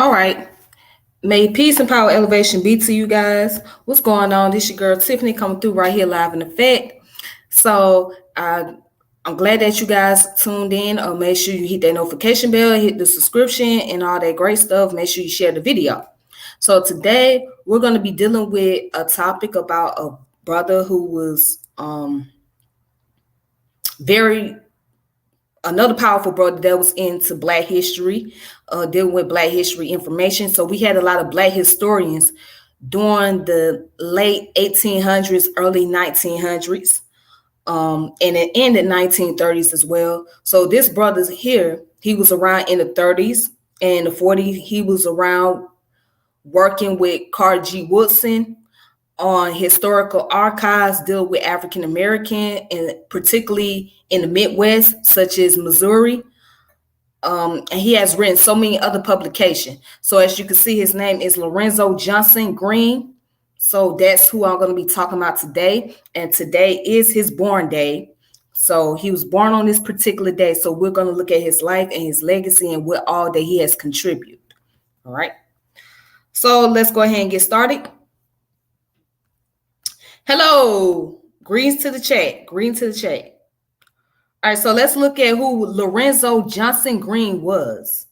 All right. May peace and power elevation be to you guys. What's going on? This your girl Tiffany coming through right here live in effect. So I'm glad that you guys tuned in. Make sure you hit that notification bell, hit the subscription, and all that great stuff. Make sure you share the video. So today we're going to be dealing with a topic about a brother who was another powerful brother that was into Black history, dealing with Black history information. So we had a lot of Black historians during the late 1800s, early 1900s, and it ended 1930s as well. So this brother here, he was around in the 30s and the 40s. He was around working with Carter G. Woodson on historical archives dealing with African American, and particularly in the Midwest, such as Missouri. And he has written so many other publications. So as you can see, his name is Lorenzo Johnston Greene. So that's who I'm going to be talking about today. And today is his born day. So he was born on this particular day. So we're going to look at his life and his legacy and what all that he has contributed. All right. So let's go ahead and get started. Hello, greens to the chat, green to the chat. All right, so let's look at who Lorenzo Johnston Greene was.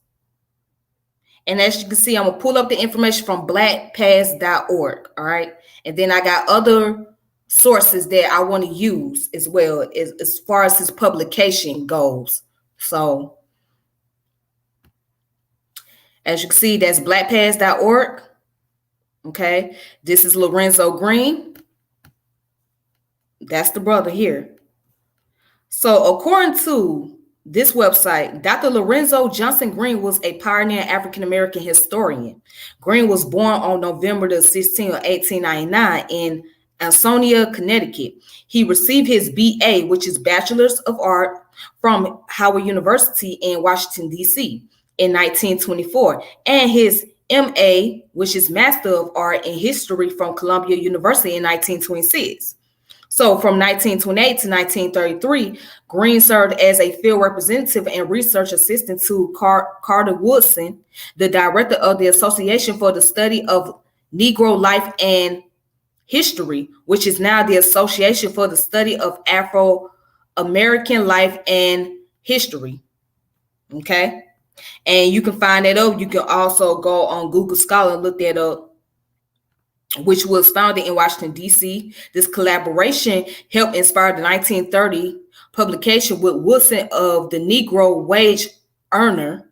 And as you can see, I'm going to pull up the information from blackpast.org, all right? And then I got other sources that I want to use as well as far as his publication goes. So as you can see, that's blackpast.org, okay? This is Lorenzo Greene. That's the brother here. So according to this website, Dr. Lorenzo Johnston Greene was a pioneer African-American historian. Greene was born on November the 16th of 1899 in Ansonia, Connecticut. He received his BA, which is Bachelor's of Art, from Howard University in Washington, D.C. in 1924, and his MA, which is Master of Art in History from Columbia University in 1926. So from 1928 to 1933, Greene served as a field representative and research assistant to Carter Woodson, the director of the Association for the Study of Negro Life and History, which is now the Association for the Study of Afro-American Life and History. Okay. And you can find that up. You can also go on Google Scholar and look that up, which was founded in Washington, D.C. This collaboration helped inspire the 1930 publication with Woodson of the Negro Wage Earner.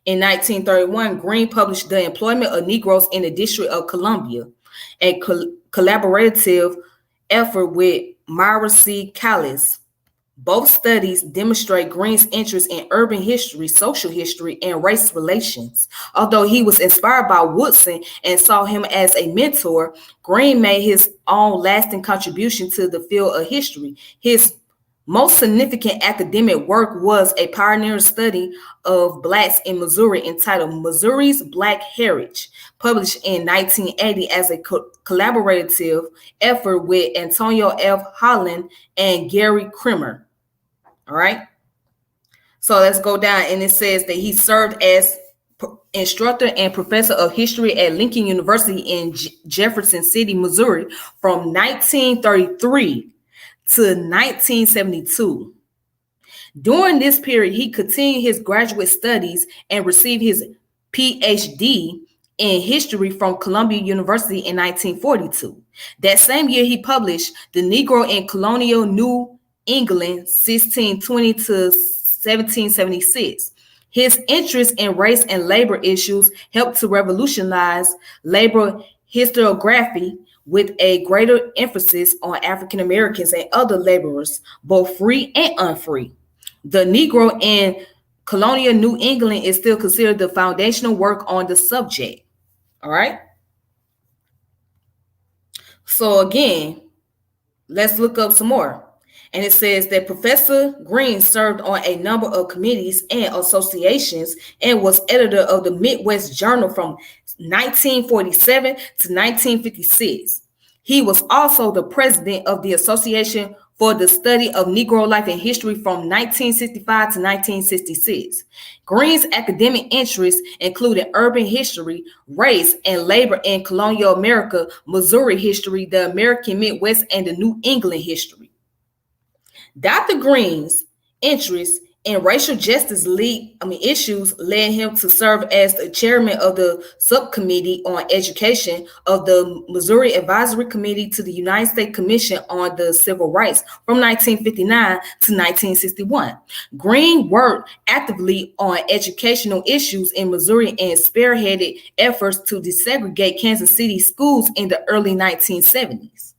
In 1931, Greene published The Employment of Negroes in the District of Columbia, a collaborative effort with Myra C. Callis. Both studies demonstrate Greene's interest in urban history, social history, and race relations. Although he was inspired by Woodson and saw him as a mentor, Greene made his own lasting contribution to the field of history. His most significant academic work was a pioneer study of Blacks in Missouri entitled Missouri's Black Heritage, published in 1980 as a collaborative effort with Antonio F. Holland and Gary Kremer. All right. So let's go down, and it says that he served as instructor and professor of history at Lincoln University in Jefferson City, Missouri from 1933 to 1972. During this period, he continued his graduate studies and received his PhD in history from Columbia University in 1942. That same year, he published The Negro in Colonial New England, 1620 to 1776. His interest in race and labor issues helped to revolutionize labor historiography with a greater emphasis on African Americans and other laborers, both free and unfree. The Negro in Colonial New England is still considered the foundational work on the subject. All right. So again, let's look up some more. And it says that Professor Greene served on a number of committees and associations and was editor of the Midwest Journal from 1947 to 1956. He was also the president of the Association for the study of Negro life and history from 1965 to 1966. Greene's academic interests included urban history, race and labor in colonial America, Missouri history, the American Midwest, and the New England history. Dr. Greene's interests in racial justice issues led him to serve as the chairman of the subcommittee on education of the Missouri Advisory Committee to the United States Commission on the Civil Rights from 1959 to 1961. Greene worked actively on educational issues in Missouri and spearheaded efforts to desegregate Kansas City schools in the early 1970s.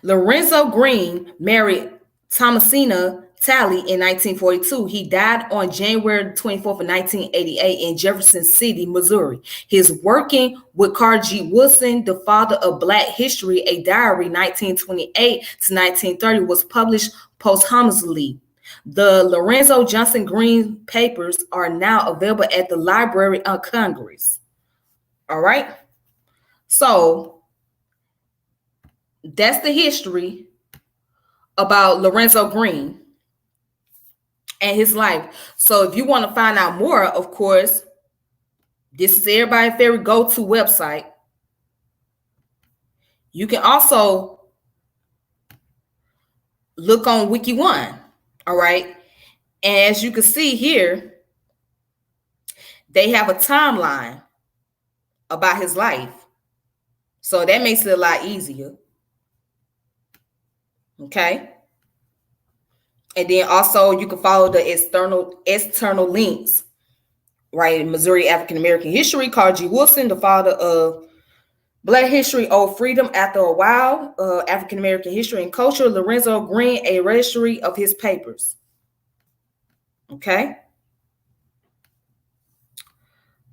Lorenzo Greene married Thomasina Talley in 1942. He died on January 24th of 1988 in Jefferson City, Missouri. His Working with Carl G. Woodson, the Father of Black History, a diary, 1928 to 1930, was published posthumously. The Lorenzo Johnston Greene papers are now available at the Library of Congress. All right. So that's the history about Lorenzo Greene and his life. So if you want to find out more, of course, this is everybody's favorite go-to website. You can also look on Wiki1, all right? And as you can see here, they have a timeline about his life. So that makes it a lot easier. Okay. And then also you can follow the external links, right? Missouri African American History, Carl G. Woodson, the father of Black History, Old Freedom, After a While, African American History and Culture, Lorenzo Greene, a registry of his papers. Okay.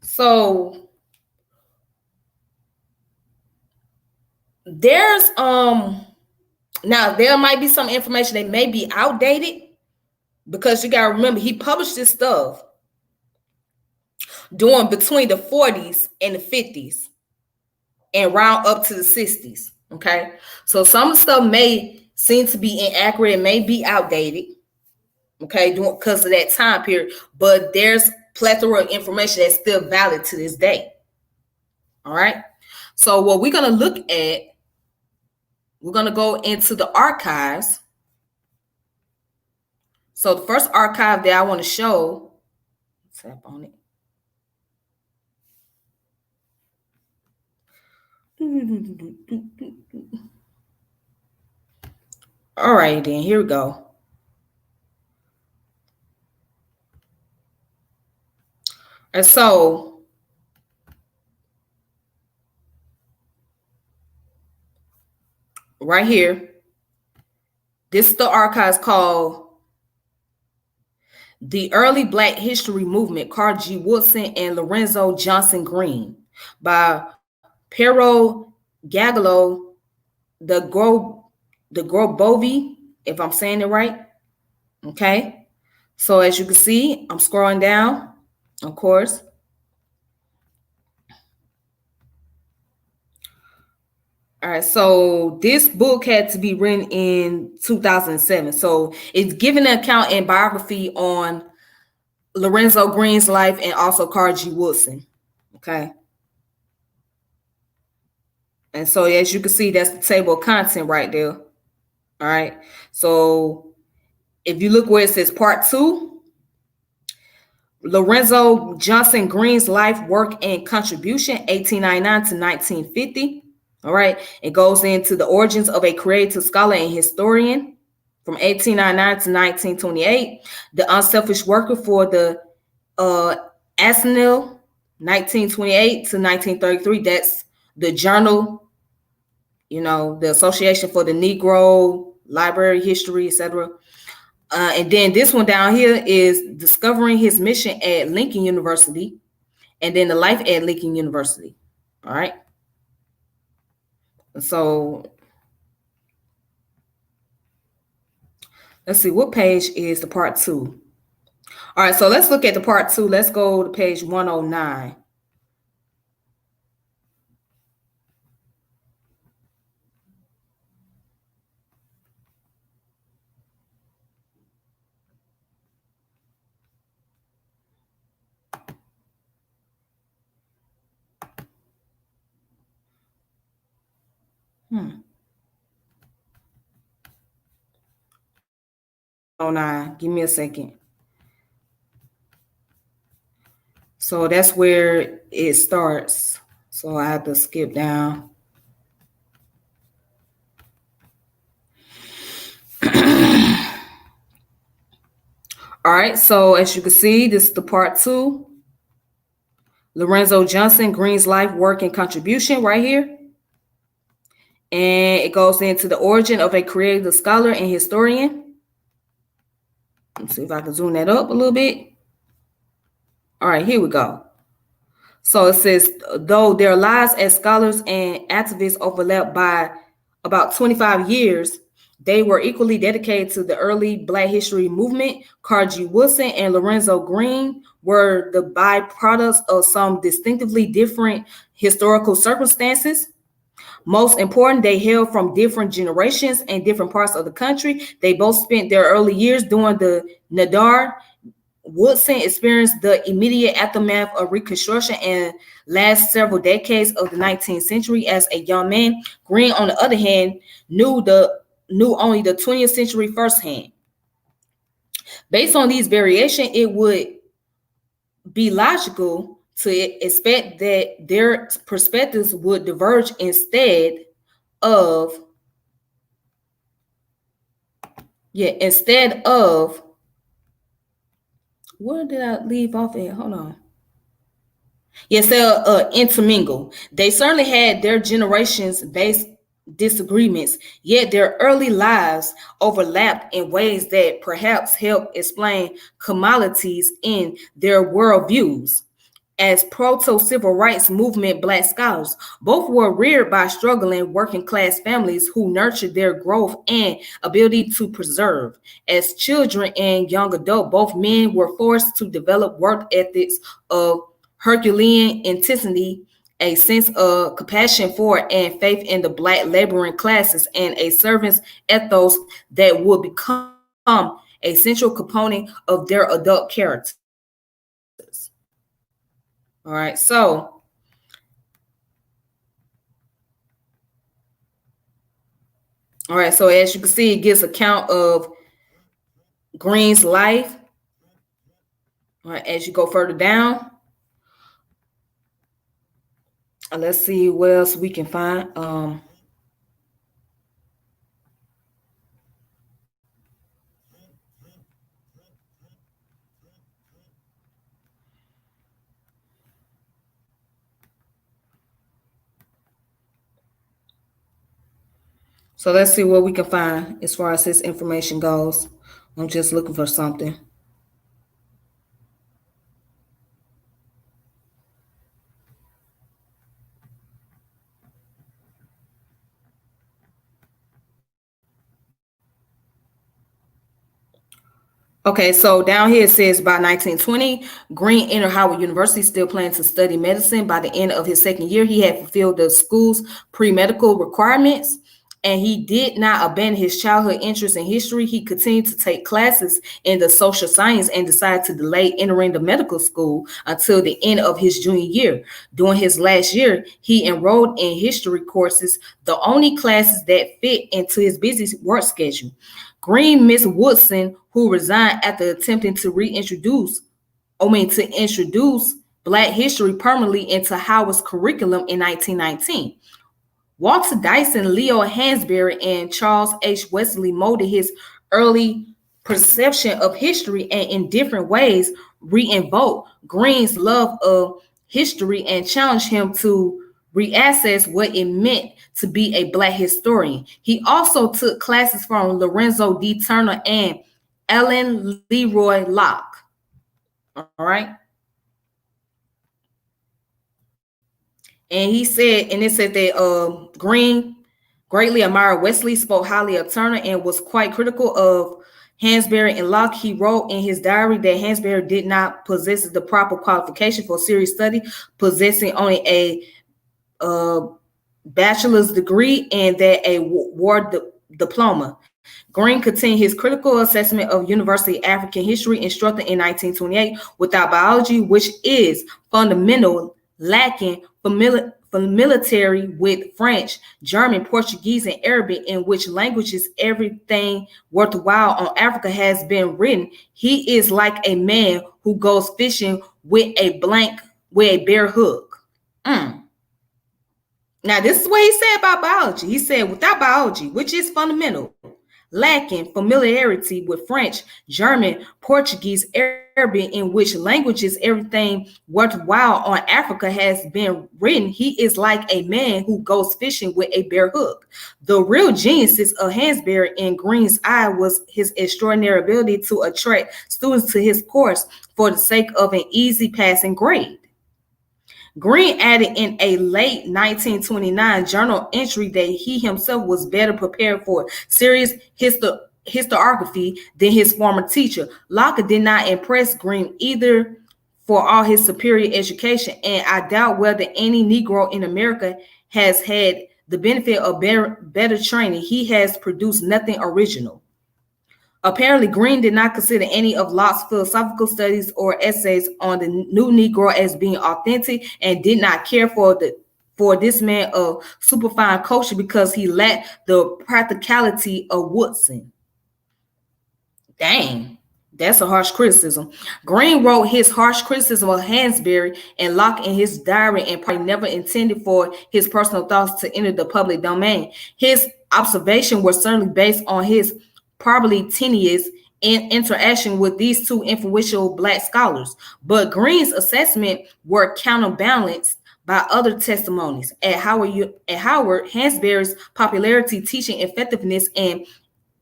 So there's now there might be some information that may be outdated, because you gotta remember he published this stuff during between the 40s and the 50s and round up to the 60s. Okay, so some stuff may seem to be inaccurate, it may be outdated, okay, because of that time period, but there's plethora of information that's still valid to this day. All right, so what we're going to look at, we're going to go into the archives. So the first archive that I want to show, tap on it. All right, then here we go. And so right here, this is the archives called The Early Black History Movement, Carl G. Woodson and Lorenzo Johnston Greene, by Pero Gagolo the Grobovi, if I'm saying it right. Okay. So as you can see, I'm scrolling down, of course. All right, so this book had to be written in 2007. So it's giving an account and biography on Lorenzo Greene's life and also Carl G. Woodson. Okay. And so as you can see, that's the table of content right there. All right. So if you look where it says part 2, Lorenzo Johnston Greene's life, work, and contribution, 1899 to 1950. All right. It goes into the origins of a creative scholar and historian from 1899 to 1928. The unselfish worker for the Arsenal, 1928 to 1933. That's the journal, you know, the Association for the Negro Library History, etc. And then this one down here is discovering his mission at Lincoln University, and then the life at Lincoln University. All right. So let's see, what page is the part 2? All right, so let's look at the part 2. Let's go to page 109. Oh, nah, give me a second. So that's where it starts. So I have to skip down. All right, so as you can see, this is the part 2. Lorenzo Johnston Greene's life, work, and contribution right here. And it goes into the origin of a creative scholar and historian. Let's see if I can zoom that up a little bit. All right, here we go. So it says, though their lives as scholars and activists overlapped by about 25 years, they were equally dedicated to the early Black history movement. Carl G. Woodson and Lorenzo Greene were the byproducts of some distinctively different historical circumstances. Most important, they hail from different generations and different parts of the country. They both spent their early years during the Nadir. Woodson experienced the immediate aftermath of Reconstruction and last several decades of the 19th century as a young man. Greene, on the other hand, knew only the 20th century firsthand. Based on these variations, it would be logical to expect that their perspectives would diverge instead of where did I leave off at? Hold on. Yes, they'll intermingle. They certainly had their generations based disagreements, yet their early lives overlapped in ways that perhaps help explain commonalities in their worldviews. As proto-civil rights movement Black scholars, both were reared by struggling working class families who nurtured their growth and ability to preserve. As children and young adults, both men were forced to develop work ethics of Herculean intensity, a sense of compassion for and faith in the Black laboring classes, and a servant's ethos that would become a central component of their adult characters. All right, so as you can see, it gives account of Greene's life. All right, as you go further down, let's see what else we can find. So let's see what we can find as far as this information goes. I'm just looking for something. Okay, so down here it says by 1920, Greene entered Howard University, still planning to study medicine. By the end of his second year, he had fulfilled the school's pre-medical requirements, and he did not abandon his childhood interest in history. He continued to take classes in the social science and decided to delay entering the medical school until the end of his junior year. During his last year, he enrolled in history courses, the only classes that fit into his busy work schedule. Greene missed Woodson, who resigned after attempting to introduce Black history permanently into Howard's curriculum in 1919. Walter Dyson, Leo Hansberry, and Charles H. Wesley molded his early perception of history and in different ways reinvoked Greene's love of history and challenged him to reassess what it meant to be a Black historian. He also took classes from Lorenzo D. Turner and Ellen Leroy Locke. All right. And he said, and it said that Greene greatly admired Wesley, spoke highly of Turner, and was quite critical of Hansberry and Locke. He wrote in his diary that Hansberry did not possess the proper qualification for serious study, possessing only a bachelor's degree and that a war diploma. Greene continued his critical assessment of university African history, instructed in 1928 without biology, which is fundamental, lacking familiarity with French, German, Portuguese, and Arabic, in which languages everything worthwhile on Africa has been written. He is like a man who goes fishing with a bare hook. Now, this is what he said about biology. He said, without biology, which is fundamental, lacking familiarity with French, German, Portuguese, Arabic, in which languages everything worthwhile on Africa has been written, he is like a man who goes fishing with a bare hook. The real genius of Hansberry in Greene's eye was his extraordinary ability to attract students to his course for the sake of an easy passing grade. Greene added in a late 1929 journal entry that he himself was better prepared for serious historiography than his former teacher. Locke did not impress Greene either for all his superior education, and I doubt whether any Negro in America has had the benefit of better training. He has produced nothing original. Apparently, Greene did not consider any of Locke's philosophical studies or essays on the new Negro as being authentic, and did not care for this man of superfine culture because he lacked the practicality of Woodson. Dang, that's a harsh criticism. Greene wrote his harsh criticism of Hansberry and Locke in his diary, and probably never intended for his personal thoughts to enter the public domain. His observations were certainly based on his probably tenuous interaction with these two influential Black scholars, but Greene's assessment were counterbalanced by other testimonies. At Howard, Hansberry's popularity, teaching effectiveness, and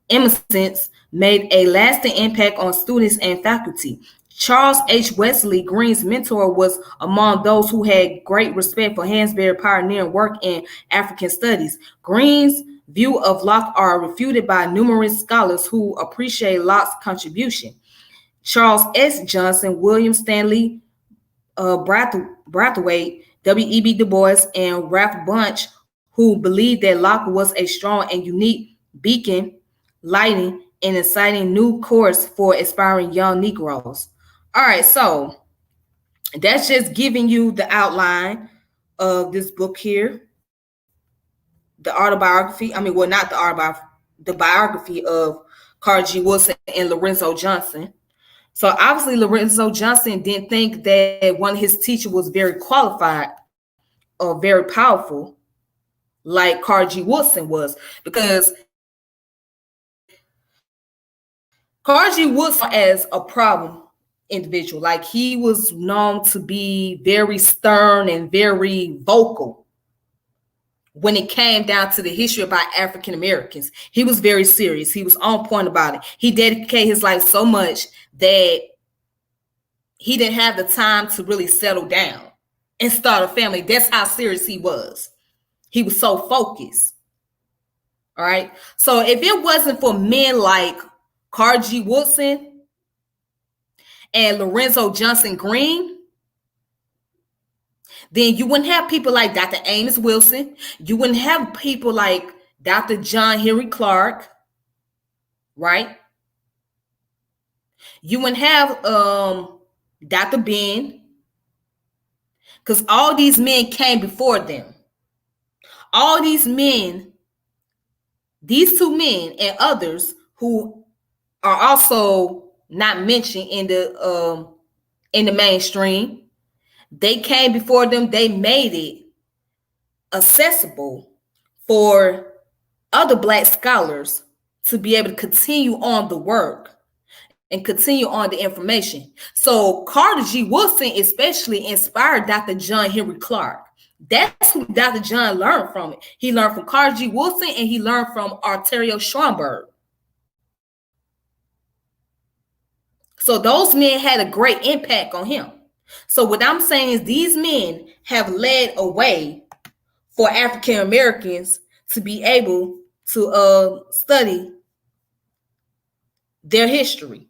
innocence made a lasting impact on students and faculty. Charles H. Wesley, Greene's mentor, was among those who had great respect for Hansberry's pioneering work in African studies. Greene's view of Locke are refuted by numerous scholars who appreciate Locke's contribution. Charles S. Johnson, William Stanley Brathwaite, W.E.B. Du Bois, and Ralph Bunche, who believed that Locke was a strong and unique beacon, lighting and inciting new course for aspiring young Negroes. All right, so that's just giving you the outline of this book here. The autobiography, not the autobiography, the biography of Carter G. Woodson and Lorenzo Johnston. So obviously Lorenzo Johnston didn't think that one of his teachers was very qualified or very powerful like Carter G. Woodson was, because Carter G. Woodson as a problem individual, like he was known to be very stern and very vocal when it came down to the history about African Americans. He was very serious. He was on point about it. He dedicated his life so much that he didn't have the time to really settle down and start a family. That's how serious he was. He was so focused. All right. So if it wasn't for men like Carter G. Woodson and Lorenzo Johnston Greene, then you wouldn't have people like Dr. Amos Wilson. You wouldn't have people like Dr. John Henry Clark, right? You wouldn't have Dr. Ben, because all these men came before them. All these men, these two men and others who are also not mentioned in the mainstream, they came before them. They made it accessible for other Black scholars to be able to continue on the work and continue on the information. So Carter G. Woodson especially inspired Dr. John Henry Clark. That's who Dr. John learned from. He learned from Carter G. Woodson, and he learned from Arterio Schomburg. So those men had a great impact on him. So what I'm saying is these men have led a way for African Americans to be able to study their history.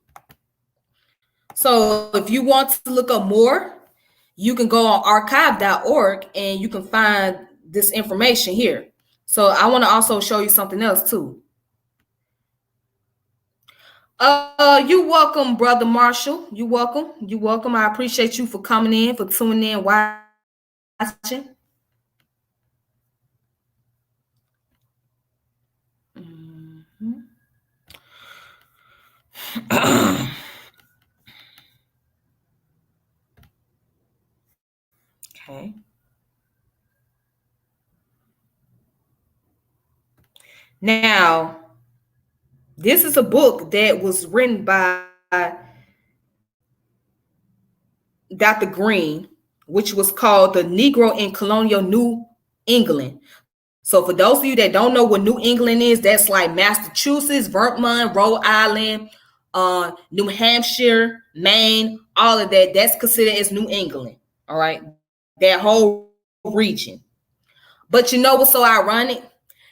So if you want to look up more, you can go on archive.org and you can find this information here. So I want to also show you something else too. You're welcome, Brother Marshall. You're welcome. You're welcome. I appreciate you for coming in, for tuning in, watching. Now, this is a book that was written by Dr. Greene, which was called The Negro in Colonial New England. So for those of you that don't know what New England is, that's like Massachusetts, Vermont, Rhode Island, New Hampshire, Maine, all of that. That's considered as New England. All right, that whole region. But you know what's so ironic?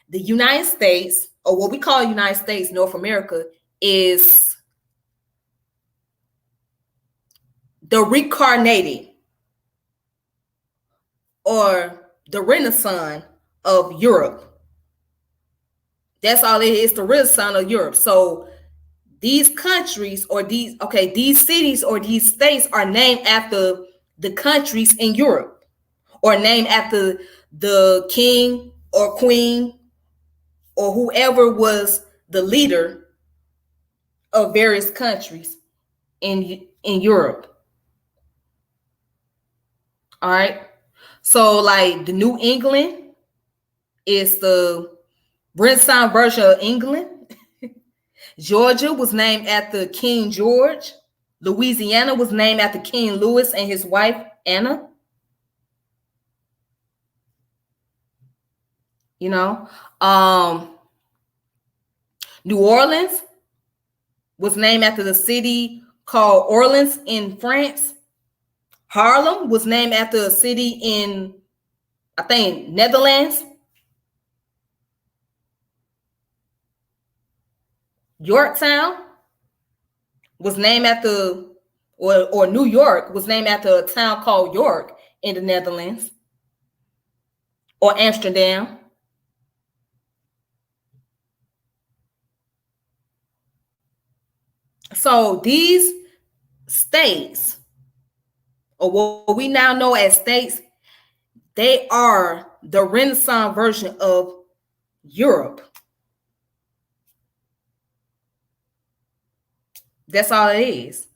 The United States, or what we call United States, North America, is the reincarnated or the Renaissance of Europe. That's all it is, the Renaissance of Europe. So these countries or these cities or these states are named after the countries in Europe, or named after the king or queen or whoever was the leader of various countries in Europe. All right. So like the New England is the Renaissance version of England. Georgia was named after King George. Louisiana was named after King Louis and his wife Anna. You know, New Orleans was named after the city called Orleans in France. Harlem was named after a city in, I think, Netherlands. Yorktown was named after, or New York was named after a town called York in the Netherlands, or Amsterdam. So these states, or what we now know as states, they are the Renaissance version of Europe. That's all it is.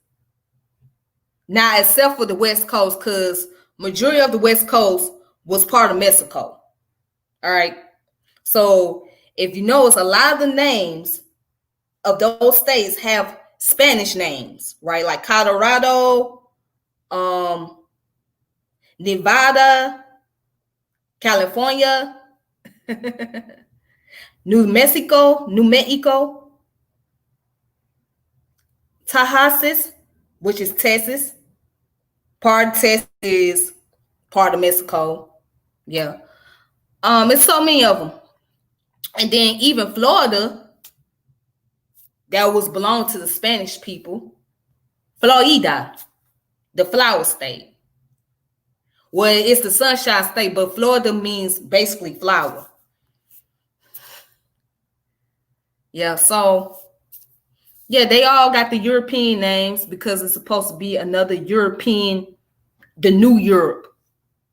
Now, except for the West Coast, because majority of the West Coast was part of Mexico. All right. So if you notice, a lot of the names of those states have Spanish names, right? Like Colorado, Nevada, California, New Mexico, Tallahassee, which is Texas. Part of Texas is part of Mexico. Yeah. It's so many of them. And then even Florida, that was belonged to the Spanish people. Florida, the flower state. Well, it's the sunshine state, but Florida means basically flower. Yeah, so yeah, they all got the European names because it's supposed to be another European, the new Europe,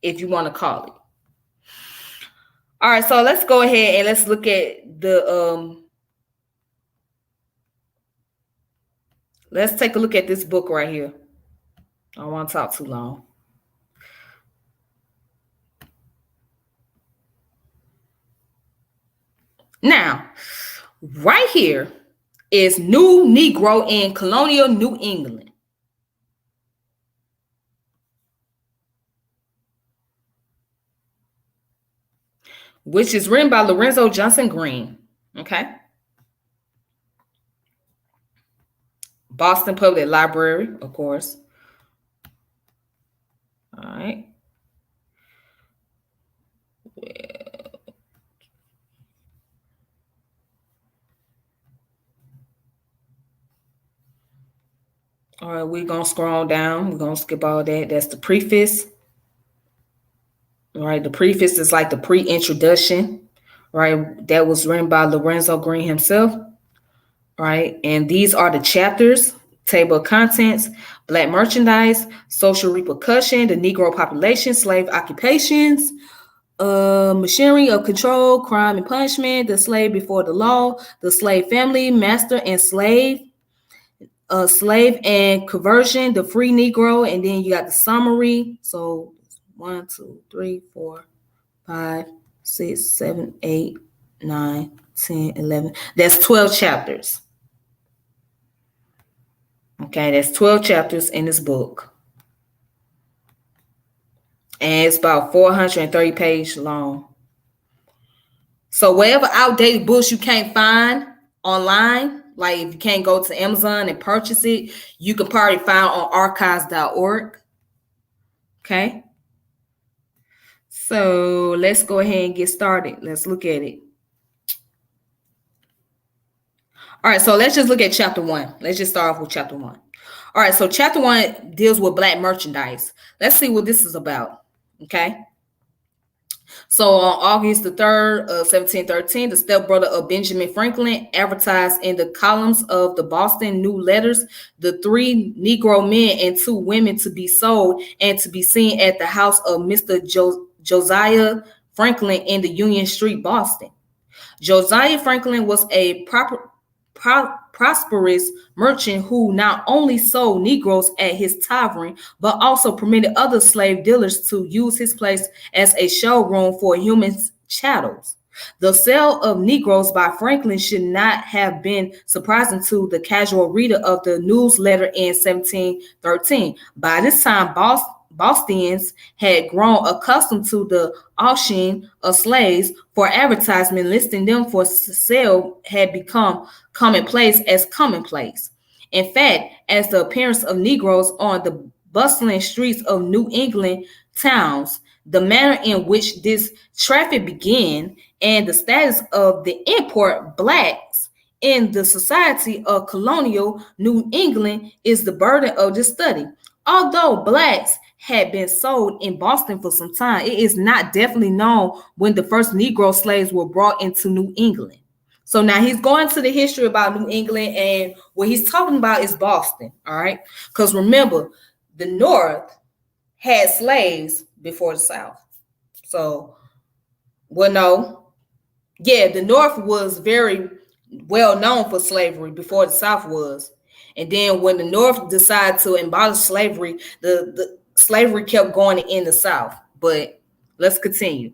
if you want to call it. All right, so let's go ahead and let's look at the let's take a look at this book right here. I don't want to talk too long. Now, right here is New Negro in Colonial New England. Which is written by Lorenzo Johnston Greene. Okay. Boston Public Library, of course. All right. All right, we're going to scroll down. We're going to skip all that. That's the preface. All right, the preface is like the pre-introduction, right? That was written by Lorenzo Greene himself, right? And these are the chapters: table of contents, Black merchandise, social repercussion, the Negro population, slave occupations, machinery of control, crime and punishment, the slave before the law, the slave family, master and slave, slave and conversion, the free Negro, and then you got the summary. So 1, 2, 3, 4, 5, 6, 7, 8, 9, 10, 11. That's 12 chapters. Okay, that's 12 chapters in this book. And it's about 430 pages long. So whatever outdated books you can't find online, like if you can't go to Amazon and purchase it, you can probably find on archives.org. Okay. So let's go ahead and get started. Let's look at it. All right, so let's just look at chapter 1. Let's just start off with chapter 1. All right, so chapter 1 deals with black merchandise. Let's see what this is about. Okay. So on August the 3rd of 1713, the stepbrother of Benjamin Franklin advertised in the columns of the Boston New Letters the 3 Negro men and 2 women to be sold and to be seen at the house of Mr. Josiah Franklin in the Union Street, Boston. Josiah Franklin was a prosperous merchant who not only sold Negroes at his tavern, but also permitted other slave dealers to use his place as a showroom for human chattels. The sale of Negroes by Franklin should not have been surprising to the casual reader of the newsletter in 1713. By this time, Bostonians had grown accustomed to the auction of slaves for advertisement listing them for sale had become commonplace. In fact, as the appearance of Negroes on the bustling streets of New England towns, the manner in which this traffic began, and the status of the import blacks in the society of colonial New England is the burden of this study. Although blacks had been sold in Boston for some time, it is not definitely known when the first Negro slaves were brought into New England. So now he's going to the history about New England, and what he's talking about is Boston, all right? Because remember, the North had slaves before the South. So, well, no. Yeah, the North was very well known for slavery before the South was. And then when the North decided to abolish slavery, the slavery kept going in the South. But let's continue.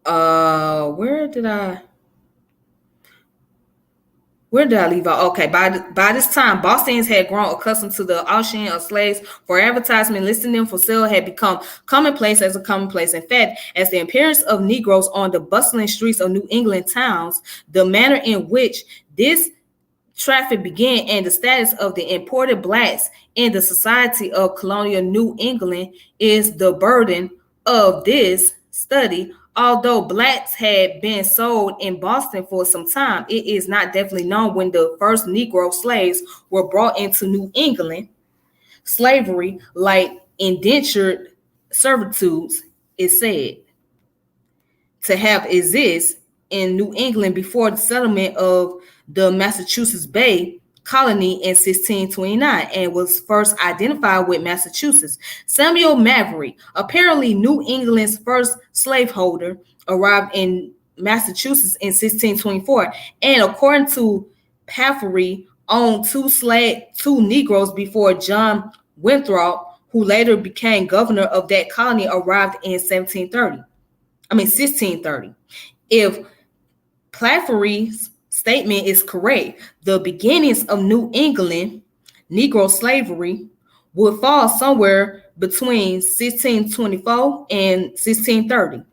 Where did I leave out? Okay, by this time, Bostonians had grown accustomed to the auction of slaves for advertisement, listing them for sale had become commonplace. In fact, as the appearance of Negroes on the bustling streets of New England towns, the manner in which this traffic began and the status of the imported blacks in the society of colonial New England is the burden of this study. Although blacks had been sold in Boston for some time, it is not definitely known when the first Negro slaves were brought into New England. Slavery, like indentured servitudes, is said to have existed in New England before the settlement of the Massachusetts Bay Colony in 1629 and was first identified with Massachusetts. Samuel Maverick, apparently New England's first slaveholder, arrived in Massachusetts in 1624, and according to Paffery, owned two Negroes before John Winthrop, who later became governor of that colony, arrived in 1630. If Paffery's statement is correct, the beginnings of New England Negro slavery would fall somewhere between 1624 and 1630.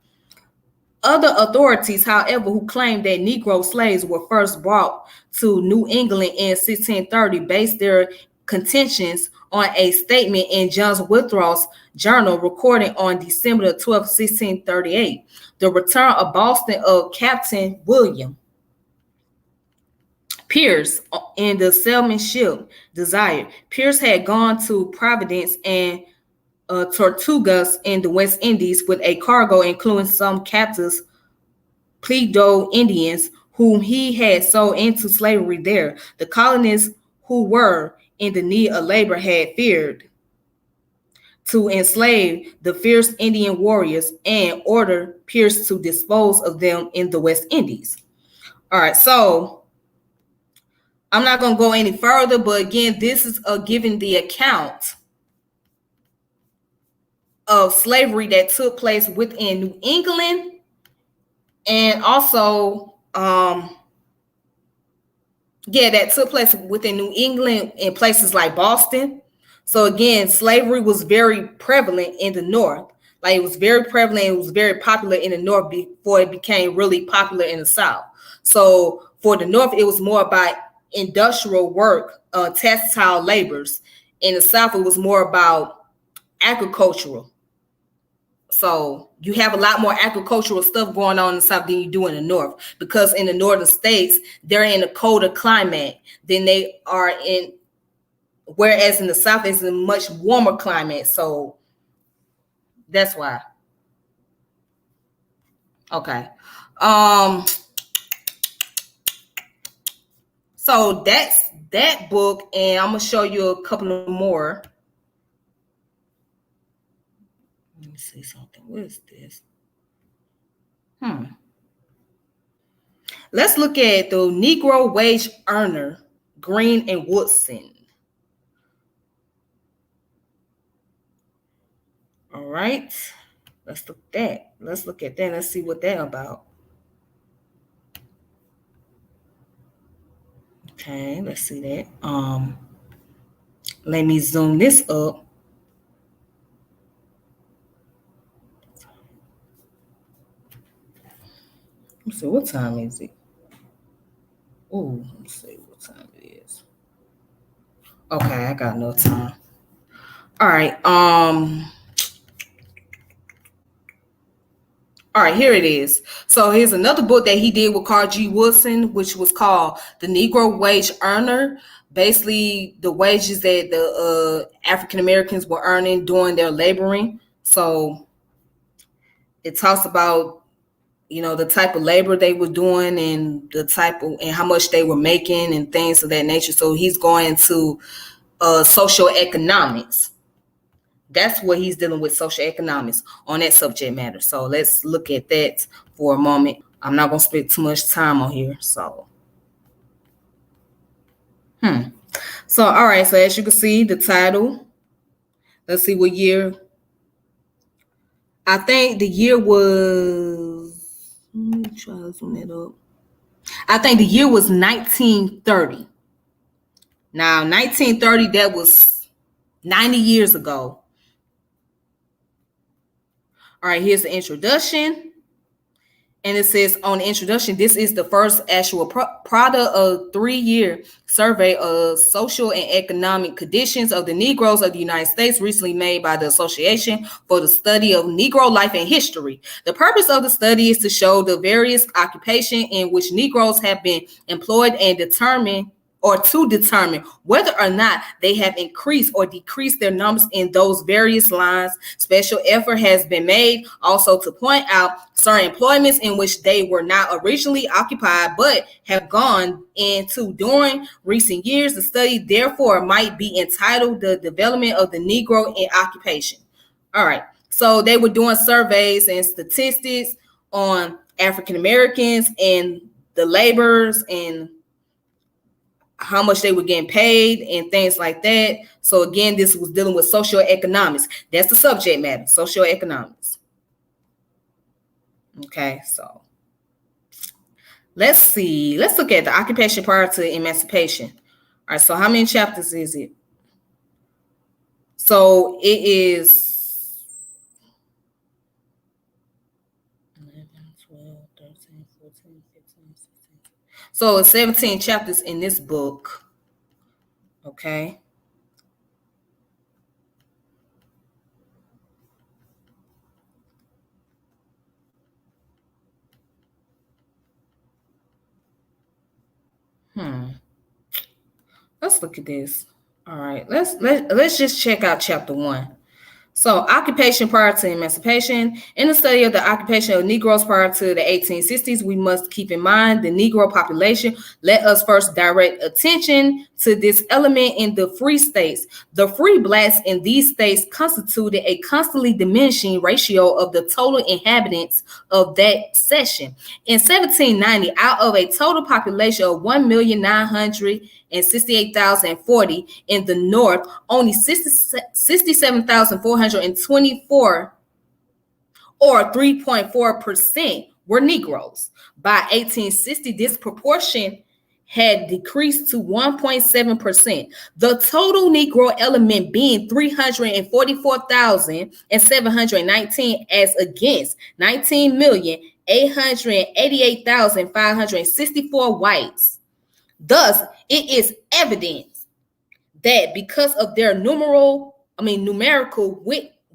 Other authorities, however, who claim that Negro slaves were first brought to New England in 1630 based their contentions on a statement in John Winthrop's journal recorded on December 12, 1638, the return of Boston of Captain William Pierce in the sailman ship Desire. Pierce had gone to Providence and Tortugas in the West Indies with a cargo including some captives, Pledo Indians, whom he had sold into slavery there. The colonists who were in the need of labor had feared to enslave the fierce Indian warriors and ordered Pierce to dispose of them in the West Indies. All right, so I'm not going to go any further, but again, this is giving the account of slavery that took place within New England, and also that took place within New England in places like Boston. So again, slavery was very prevalent in the North. Like, it was very prevalent, it was very popular in the North before it became really popular in the South. So for the North, it was more about industrial work, textile labors. In the South, it was more about agricultural. So you have a lot more agricultural stuff going on in the South than you do in the North, because in the northern states, they're in a colder climate than they are in, whereas in the South, it's a much warmer climate. So that's why. Okay. So that's that book, and I'm gonna show you a couple of more. Let me see something. What is this? Let's look at the Negro Wage Earner, Greene and Woodson. All right. Let's look at that. Let's see what that's about. Okay, let's see that. Let me zoom this up. Let's see, what time is it? Oh, let's see what time it is. Okay, I got no time. All right. All right, here it is. So here's another book that he did with Carl G. Woodson, which was called The Negro Wage Earner. Basically, the wages that the African Americans were earning during their laboring. So it talks about, the type of labor they were doing, and the type of, and how much they were making and things of that nature. So he's going to social economics. That's what he's dealing with, social economics, on that subject matter. So let's look at that for a moment. I'm not going to spend too much time on here. So, So, all right. So as you can see, the title, let's see what year. I think the year was, let me try to zoom it up. I think the year was 1930. Now, 1930, that was 90 years ago. All right, here's the introduction. And it says on the introduction, this is the first actual product of 3-year survey of social and economic conditions of the Negroes of the United States, recently made by the Association for the Study of Negro Life and History. The purpose of the study is to show the various occupations in which Negroes have been employed and to determine whether or not they have increased or decreased their numbers in those various lines. Special effort has been made also to point out certain employments in which they were not originally occupied but have gone into during recent years. The study therefore might be entitled The Development of the Negro in Occupation. All right, so they were doing surveys and statistics on African Americans and the laborers and how much they were getting paid and things like that. So again, this was dealing with socioeconomics. That's the subject matter, socioeconomics. Okay, so let's see. Let's look at the occupation prior to emancipation. All right, so how many chapters is it? So it is 11, 12, 13, 14, 15, 16. So it's 17 chapters in this book. Okay. Let's look at this. All right. Let's just check out chapter 1. So, occupation prior to emancipation. In the study of the occupation of Negroes prior to the 1860s, we must keep in mind the Negro population. Let us first direct attention to this element in the free states. The free blacks in these states constituted a constantly diminishing ratio of the total inhabitants of that section. In 1790, out of a total population of 1,968,040 in the North, only 67,424 or 3.4% were Negroes. By 1860, this proportion had decreased to 1.7%. The total Negro element being 344,719 as against 19,888,564 whites. Thus, it is evident that because of their numerical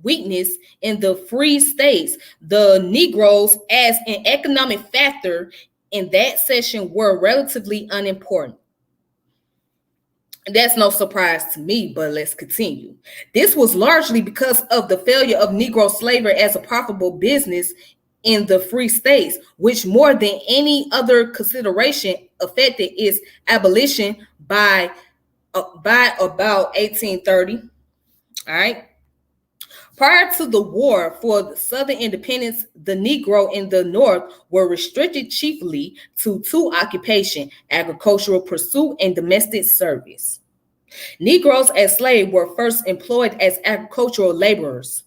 weakness in the free states, the Negroes as an economic factor in that section were relatively unimportant. That's no surprise to me, but let's continue. This was largely because of the failure of Negro slavery as a profitable business in the free states, which more than any other consideration affected its abolition by about 1830. All right. Prior to the war for the Southern independence, the Negro in the North were restricted chiefly to two occupations: agricultural pursuit and domestic service. Negroes as slaves were first employed as agricultural laborers.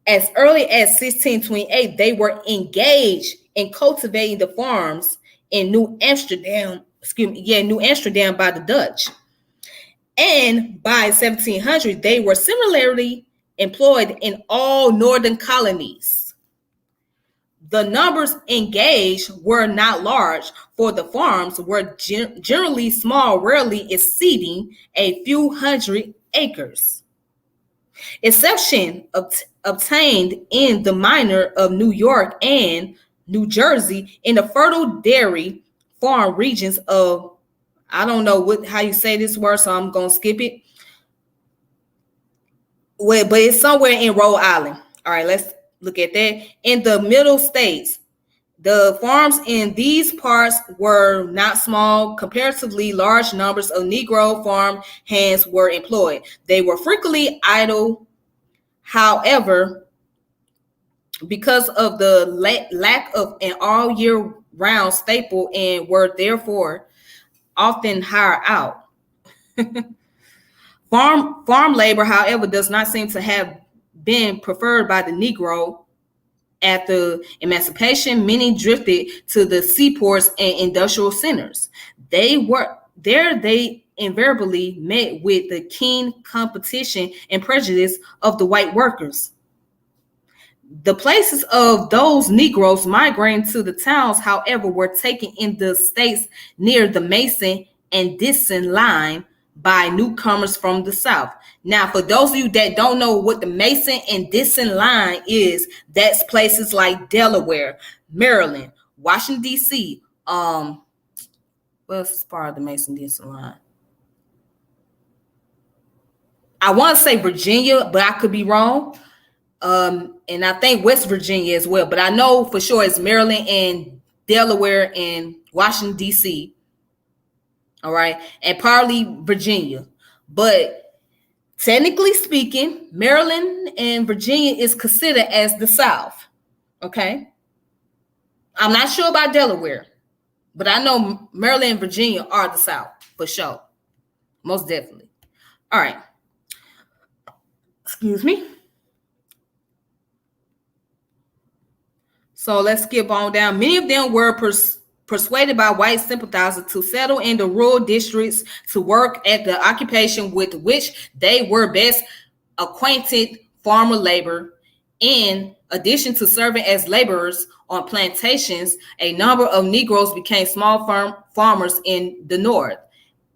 As early as 1628, they were engaged in cultivating the farms in New Amsterdam by the Dutch. And by 1700, they were similarly employed in all northern colonies. The numbers engaged were not large, for the farms were generally small, rarely exceeding a few hundred acres. Exception obtained in the minor of New York and New Jersey in the fertile dairy farm regions of, I don't know how you say this word, so I'm going to skip it. Well, but it's somewhere in Rhode Island. All right, let's look at that. In the middle states, the farms in these parts were not small. Comparatively large numbers of Negro farm hands were employed. They were frequently idle, however, because of the lack of an all year round staple, and were therefore often hired out. Farm labor, however, does not seem to have been preferred by the Negro. After emancipation, many drifted to the seaports and industrial centers. They invariably met with the keen competition and prejudice of the white workers. The places of those Negroes migrating to the towns, however, were taken in the states near the Mason and Dixon line by newcomers from the South. Now, for those of you that don't know what the Mason and Dixon line is, that's places like Delaware, Maryland, Washington, D.C. What's part of the Mason-Dixon line? I want to say Virginia, but I could be wrong. And I think West Virginia as well, but I know for sure it's Maryland and Delaware and Washington, D.C. All right, and partly Virginia. But technically speaking, Maryland and Virginia is considered as the South. Okay. I'm not sure about Delaware, but I know Maryland and Virginia are the South for sure. Most definitely. All right. Excuse me. So let's skip on down. Many of them were persuaded by white sympathizers to settle in the rural districts to work at the occupation with which they were best acquainted, farmer labor. In addition to serving as laborers on plantations, a number of Negroes became small farmers in the North.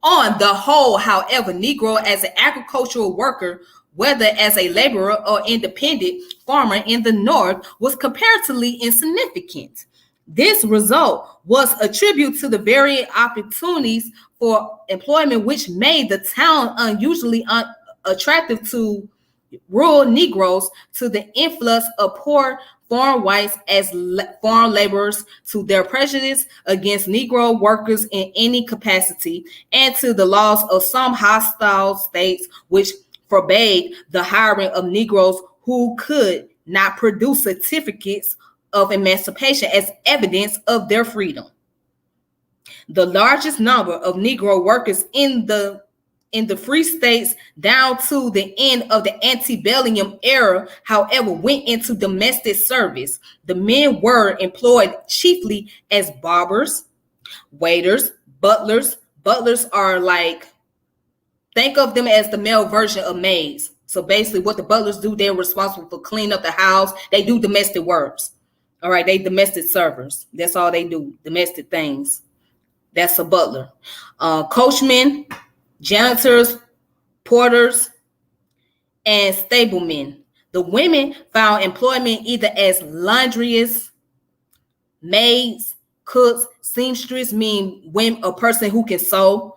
On the whole, however, Negro as an agricultural worker, whether as a laborer or independent farmer in the North, was comparatively insignificant. This result was attributed to the varied opportunities for employment, which made the town unusually attractive to rural Negroes to the influx of poor foreign whites as foreign laborers, to their prejudice against Negro workers in any capacity, and to the laws of some hostile states which forbade the hiring of Negroes who could not produce certificates of emancipation as evidence of their freedom. The largest number of Negro workers in the free states down to the end of the antebellum era, however, went into domestic service. The men were employed chiefly as barbers, waiters, butlers. Butlers are like, think of them as the male version of maids. So basically what the butlers do, they're responsible for cleaning up the house. They do domestic works. All right, they domestic servers. That's all they do, domestic things. That's a butler. Coachmen, janitors, porters, and stablemen. The women found employment either as laundresses, maids, cooks, seamstress, mean women, a person who can sew,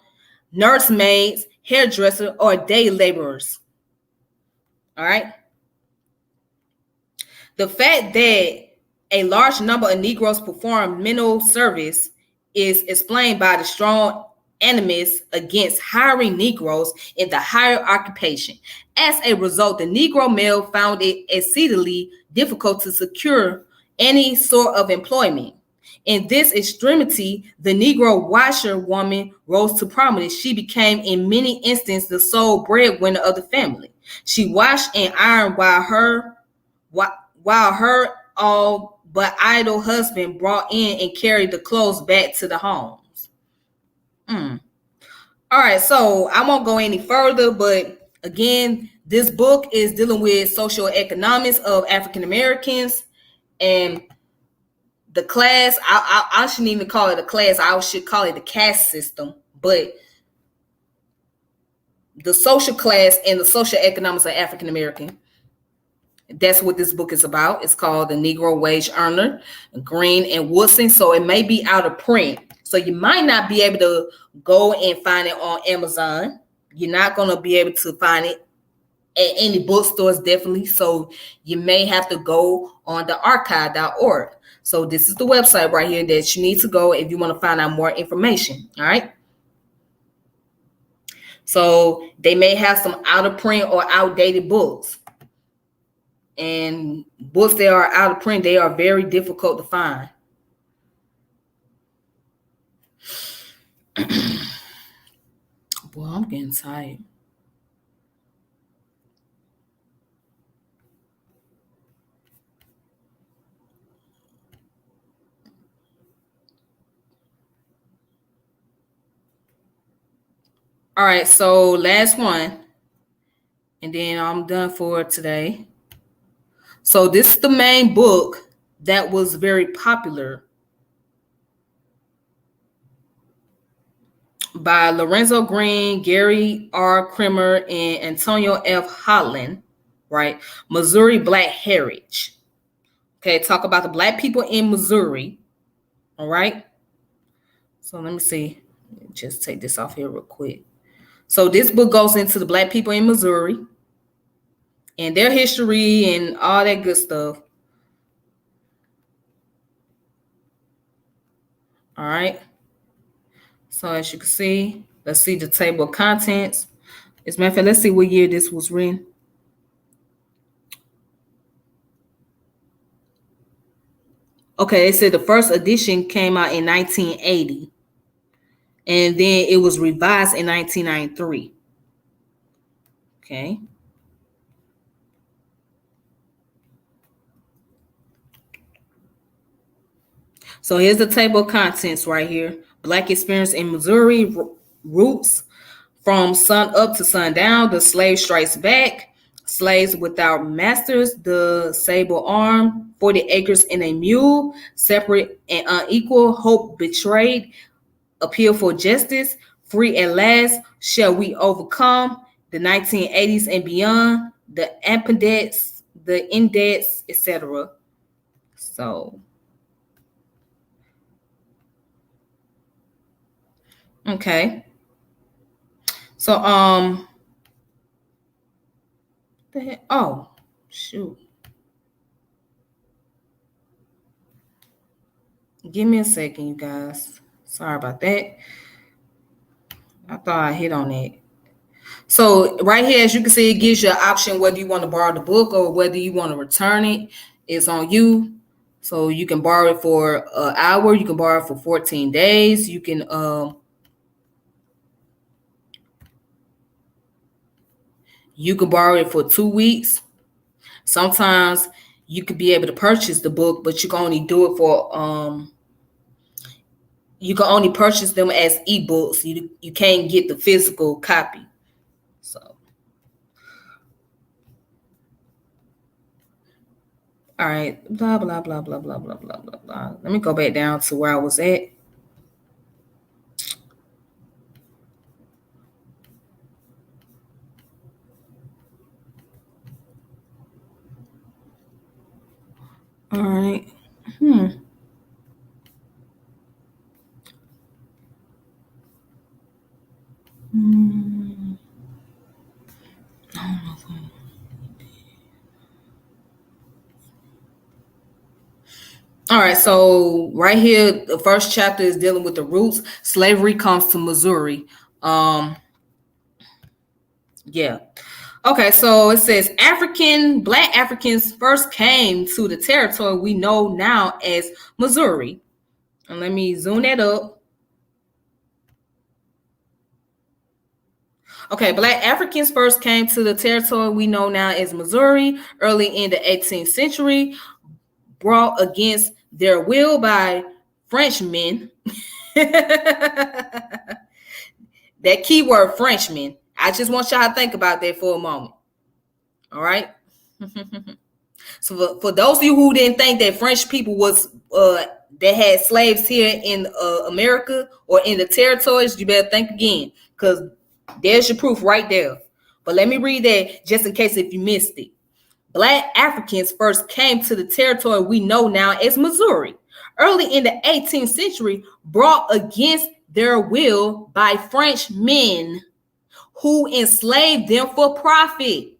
nursemaids, hairdresser, or day laborers. All right. The fact that a large number of Negroes perform menial service is explained by the strong animus against hiring Negroes in the higher occupation. As a result, the Negro male found it exceedingly difficult to secure any sort of employment. In this extremity, the Negro washerwoman rose to prominence. She became, in many instances, the sole breadwinner of the family. She washed and ironed while her all but idle husband brought in and carried the clothes back to the homes. All right, so I won't go any further, but again, this book is dealing with social economics of African Americans, and the class, I shouldn't even call it a class, I should call it the caste system, but the social class and the social economics of African American. That's what this book is about. It's called The Negro Wage Earner, Greene and Woodson. So it may be out of print. So you might not be able to go and find it on Amazon. You're not going to be able to find it at any bookstores, definitely. So you may have to go on the archive.org. So this is the website right here that you need to go if you want to find out more information. All right. So they may have some out of print or outdated books. And books that are out of print, they are very difficult to find. Boy, I'm getting tired. All right, so last one. And then I'm done for today. So this is the main book that was very popular by Lorenzo Greene, Gary R. Kremer, and Antonio F. Holland, right? Missouri Black Heritage. Okay, talk about the Black people in Missouri. All right. So let me see. Just take this off here real quick. So this book goes into the Black people in Missouri and their history and all that good stuff. All right. So as you can see, let's see the table of contents. As a matter of fact, let's see what year this was written. Okay, it said the first edition came out in 1980. And then it was revised in 1993. Okay. So here's the table of contents right here. Black experience in Missouri, roots from sun up to sundown, the slave strikes back, slaves without masters, the sable arm, 40 acres and a mule, separate and unequal, hope betrayed, appeal for justice, free at last, shall we overcome, the 1980s and beyond, the index, etc. So okay. So the heck? Oh, shoot. Give me a second, you guys. Sorry about that. I thought I hit on it. So right here, as you can see, it gives you an option whether you want to borrow the book or whether you want to return it. It's on you. So you can borrow it for an hour. You can borrow it for 14 days. You can borrow it for 2 weeks. Sometimes you could be able to purchase the book, but you can only do it for you can only purchase them as ebooks. You can't get the physical copy. So, all right, blah blah blah blah blah blah blah blah blah. Let me go back down to where I was at. All right. All right, so right here, the first chapter is dealing with the roots. Slavery comes to Missouri. Yeah. Okay, so it says Black Africans first came to the territory we know now as Missouri. And let me zoom that up. Okay, Black Africans first came to the territory we know now as Missouri early in the 18th century, brought against their will by Frenchmen. That keyword Frenchmen. I just want y'all to think about that for a moment. All right. So for those of you who didn't think that French people was that had slaves here in America or in the territories, you better think again, because there's your proof right there. But let me read that just in case if you missed it. Black Africans first came to the territory we know now as Missouri early in the 18th century, brought against their will by Frenchmen who enslaved them for profit.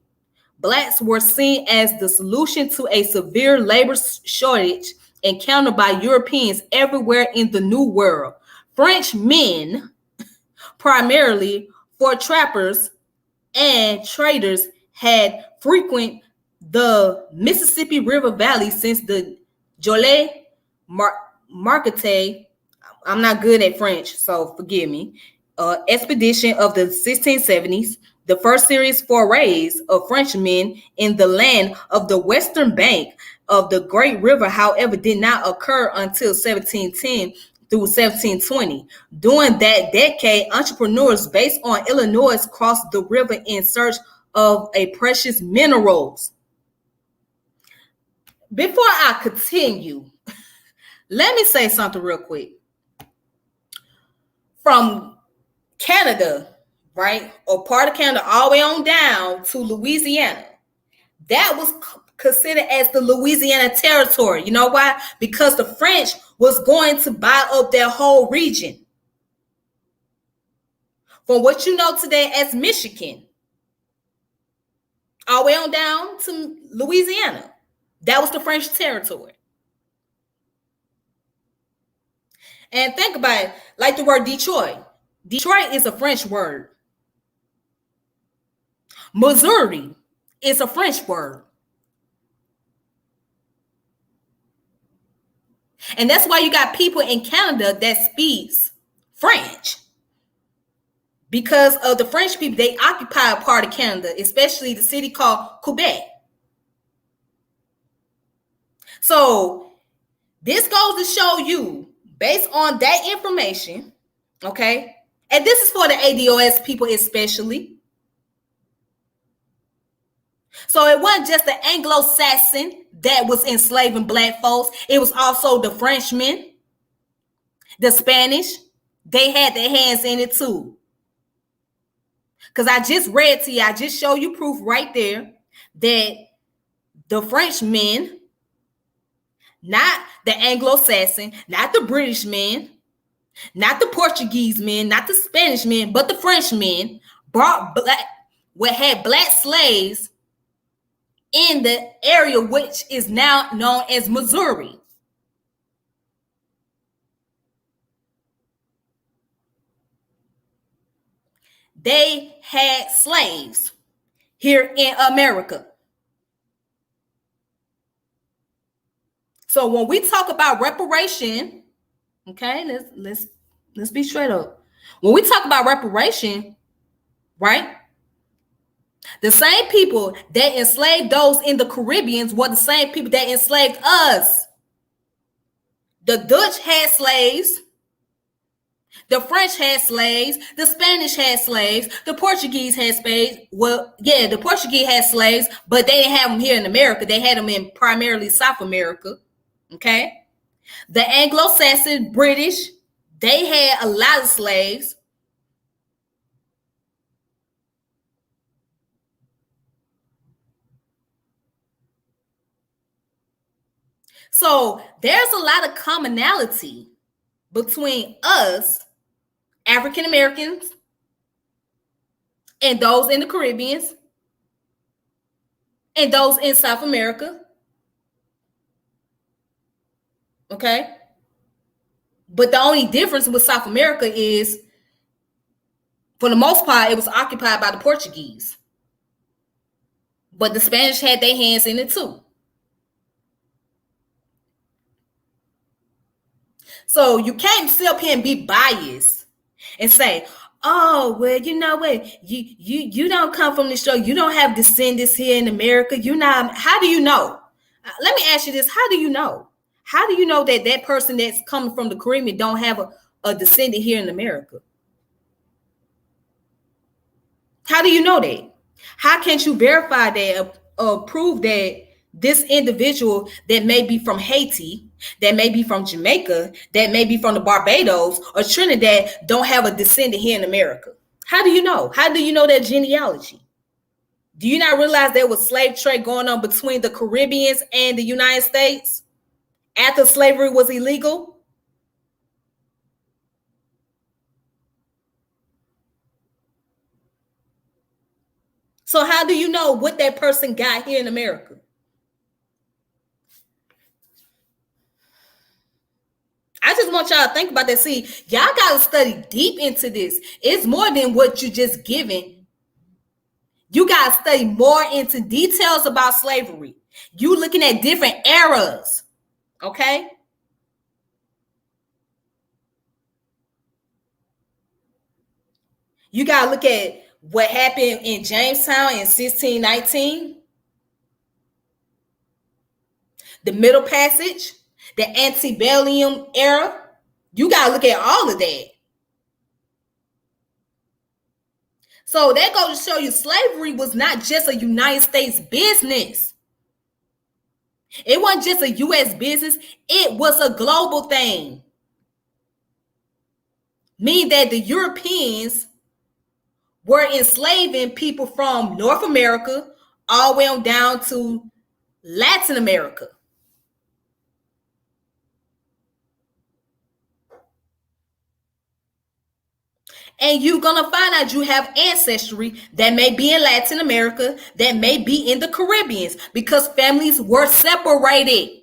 Blacks were seen as the solution to a severe labor shortage encountered by Europeans everywhere in the New World. Frenchmen, primarily for trappers and traders, had frequented the Mississippi River Valley since the Joliet Marquette, I'm not good at French, so forgive me, expedition of the 1670s. The first serious forays of Frenchmen in the land of the western bank of the Great River, however, did not occur until 1710 through 1720. During that decade, entrepreneurs based on Illinois crossed the river in search of a precious minerals. Before I continue, let me say something real quick. From Canada, right, or part of Canada, all the way on down to Louisiana, that was considered as the Louisiana Territory. You know why? Because the French was going to buy up their whole region. From what you know today as Michigan, all the way on down to Louisiana, that was the French territory. And think about it, like the word Detroit. Detroit is a French word. Missouri is a French word. And that's why you got people in Canada that speaks French. Because of the French people, they occupy a part of Canada, especially the city called Quebec. So this goes to show you, based on that information, okay, and this is for the ADOS people especially. So it wasn't just the Anglo-Saxon that was enslaving Black folks. It was also the Frenchmen, the Spanish. They had their hands in it too. Because I just read to you, I just show you proof right there that the Frenchmen, not the Anglo-Saxon, not the British men, not the Portuguese men, not the Spanish men, but the French men had black slaves in the area which is now known as Missouri. They had slaves here in America. So when we talk about reparation, okay, let's be straight up. When we talk about reparation, right? The same people that enslaved those in the Caribbean were the same people that enslaved us. The Dutch had slaves. The French had slaves. The Spanish had slaves. The Portuguese had slaves. Well, yeah, the Portuguese had slaves, but they didn't have them here in America. They had them in primarily South America. Okay. The Anglo-Saxon, British, they had a lot of slaves. So there's a lot of commonality between us, African Americans, and those in the Caribbean, and those in South America. Okay. But the only difference with South America is, for the most part, it was occupied by the Portuguese. But the Spanish had their hands in it too. So you can't sit up here and be biased and say, oh, well, you know what? You don't come from the show. You don't have descendants here in America. You're not. How do you know? Let me ask you this. How do you know? How do you know that that person that's coming from the Caribbean don't have a descendant here in America? How do you know that? How can't you verify that or prove that this individual that may be from Haiti, that may be from Jamaica, that may be from the Barbados or Trinidad don't have a descendant here in America? How do you know? How do you know that genealogy? Do you not realize there was slave trade going on between the Caribbeans and the United States after slavery was illegal? So how do you know what that person got here in America? I just want y'all to think about that. See, y'all got to study deep into this. It's more than what you just given. You got to study more into details about slavery. You looking at different eras, okay? You got to look at what happened in Jamestown in 1619, the Middle Passage, the antebellum era. You got to look at all of that. So that goes to show you slavery was not just a United States business. It wasn't just a U.S. business. It was a global thing. Meaning that the Europeans were enslaving people from North America all the way on down to Latin America. And you're going to find out you have ancestry that may be in Latin America, that may be in the Caribbean, because families were separated.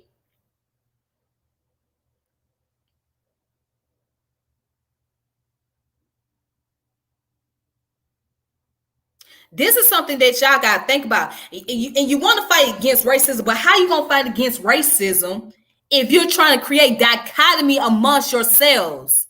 This is something that y'all got to think about. And you want to fight against racism, but how you going to fight against racism if you're trying to create dichotomy amongst yourselves?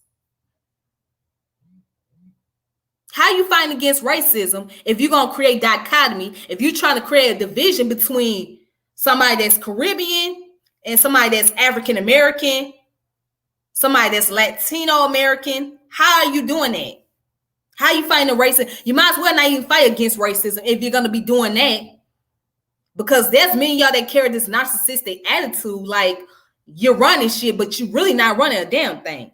How you fighting against racism if you're going to create dichotomy, if you're trying to create a division between somebody that's Caribbean and somebody that's African American, somebody that's Latino American? How are you doing that? How are you fighting racism? You might as well not even fight against racism if you're going to be doing that, because there's many of y'all that carry this narcissistic attitude like you're running shit, but you're really not running a damn thing.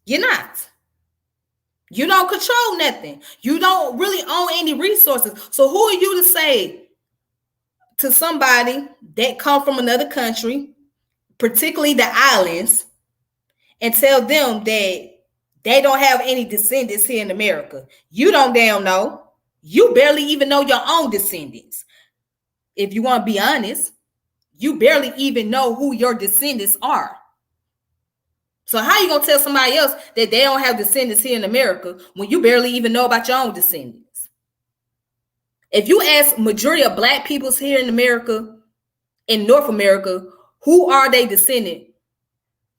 You're not. You don't control nothing. You don't really own any resources. So who are you to say to somebody that come from another country, particularly the islands, and tell them that They don't have any descendants here in America. You don't damn know. You barely even know your own descendants. If you want to be honest, you barely even know who your descendants are. So how you gonna tell somebody else that they don't have descendants here in America when you barely even know about your own descendants? If you ask majority of black peoples here in America, in North America, who are they descendant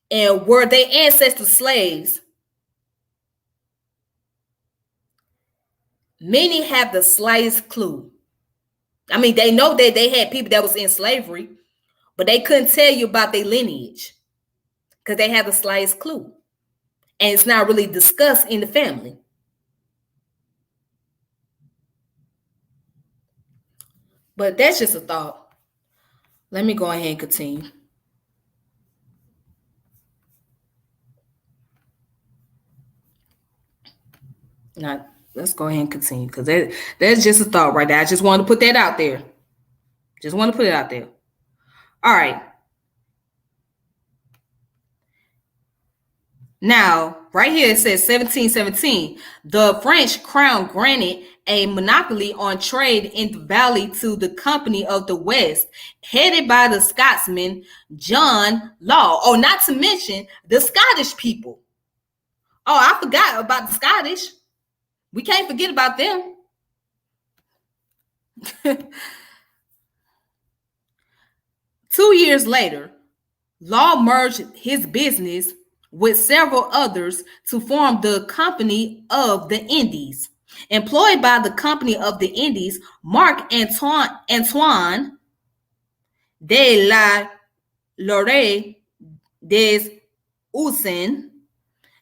and were they ancestors slaves? Many have the slightest clue. I mean, they know that they had people that was in slavery, but they couldn't tell you about their lineage because they have the slightest clue. And it's not really discussed in the family. But that's just a thought. Let me go ahead and continue. Now, let's go ahead and continue because that's just a thought right there. I just wanted to put that out there. Just want to put it out there. All right. Now, right here it says 1717. The French crown granted a monopoly on trade in the valley to the Company of the West, headed by the Scotsman John Law. Oh, not to mention the Scottish people. Oh, I forgot about the Scottish. We can't forget about them. 2 years later, Law merged his business with several others to form the Company of the Indies. Employed by the Company of the Indies, Marc Antoine de la Laure des Ussen,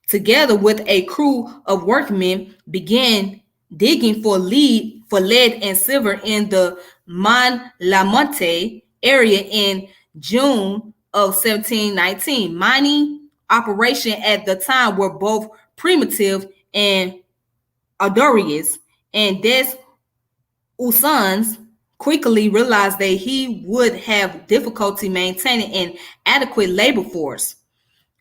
together with a crew of workmen, began digging for lead and silver in the Mont-la-Monte area in June of 1719. Mining operations at the time were both primitive and arduous, and Des Ussens quickly realized that he would have difficulty maintaining an adequate labor force.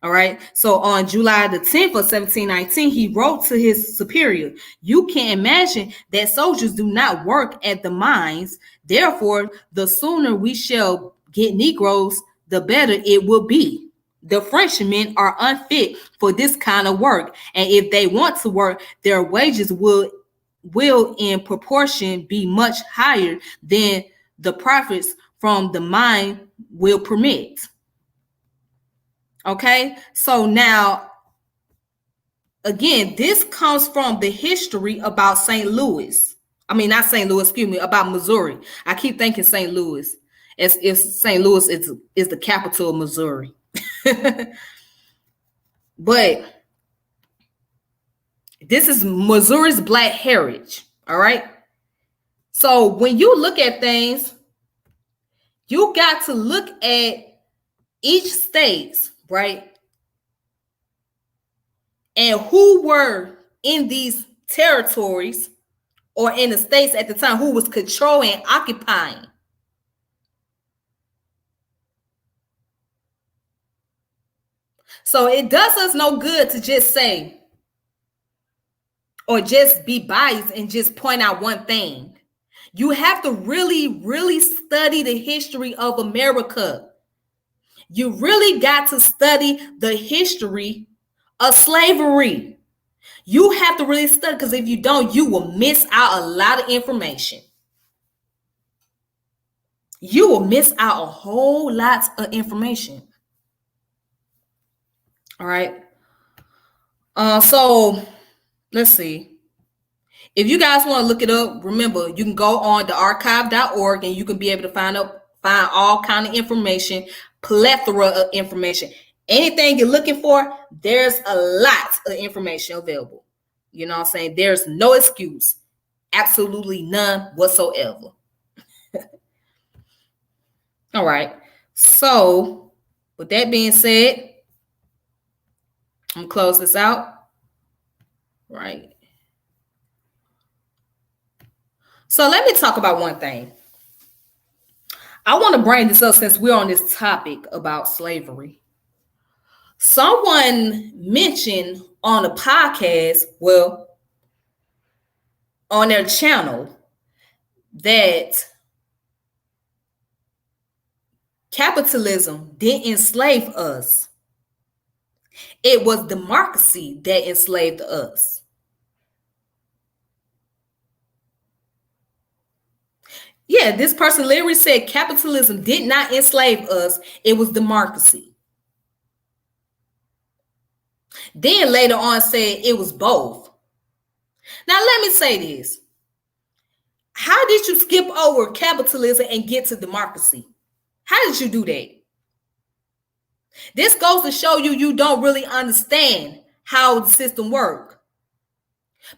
All right. So on July the 10th of 1719, he wrote to his superior, "You can imagine that soldiers do not work at the mines. Therefore, the sooner we shall get Negroes, the better it will be. The Frenchmen are unfit for this kind of work, and if they want to work, their wages will in proportion be much higher than the profits from the mine will permit." Okay, so now, again, this comes from the history about St. Louis. I mean, not St. Louis, excuse me, about Missouri. I keep thinking St. Louis as if St. Louis is the capital of Missouri. But this is Missouri's Black heritage, all right? So when you look at things, you got to look at each state, right? And who were in these territories or in the states at the time, who was controlling, occupying. So it does us no good to just say or just be biased and just point out one thing. You have to really, really study the history of America. You really got to study the history of slavery. You have to really study, because if you don't, you will miss out a lot of information. You will miss out a whole lot of information. All right. So let's see. If you guys want to look it up, remember, you can go on the archive.org and you can be able to find all kind of information, plethora of information. Anything you're looking for, there's a lot of information available. You know what I'm saying? There's no excuse. Absolutely none whatsoever. All right. So with that being said, I'm going to close this out. Right. So let me talk about one thing. I want to bring this up since we're on this topic about slavery. Someone mentioned on a podcast, well, on their channel, that capitalism didn't enslave us. It was democracy that enslaved us. Yeah, this person literally said capitalism did not enslave us. It was democracy. Then later on said it was both. Now let me say this. How did you skip over capitalism and get to democracy? How did you do that? This goes to show you don't really understand how the system works.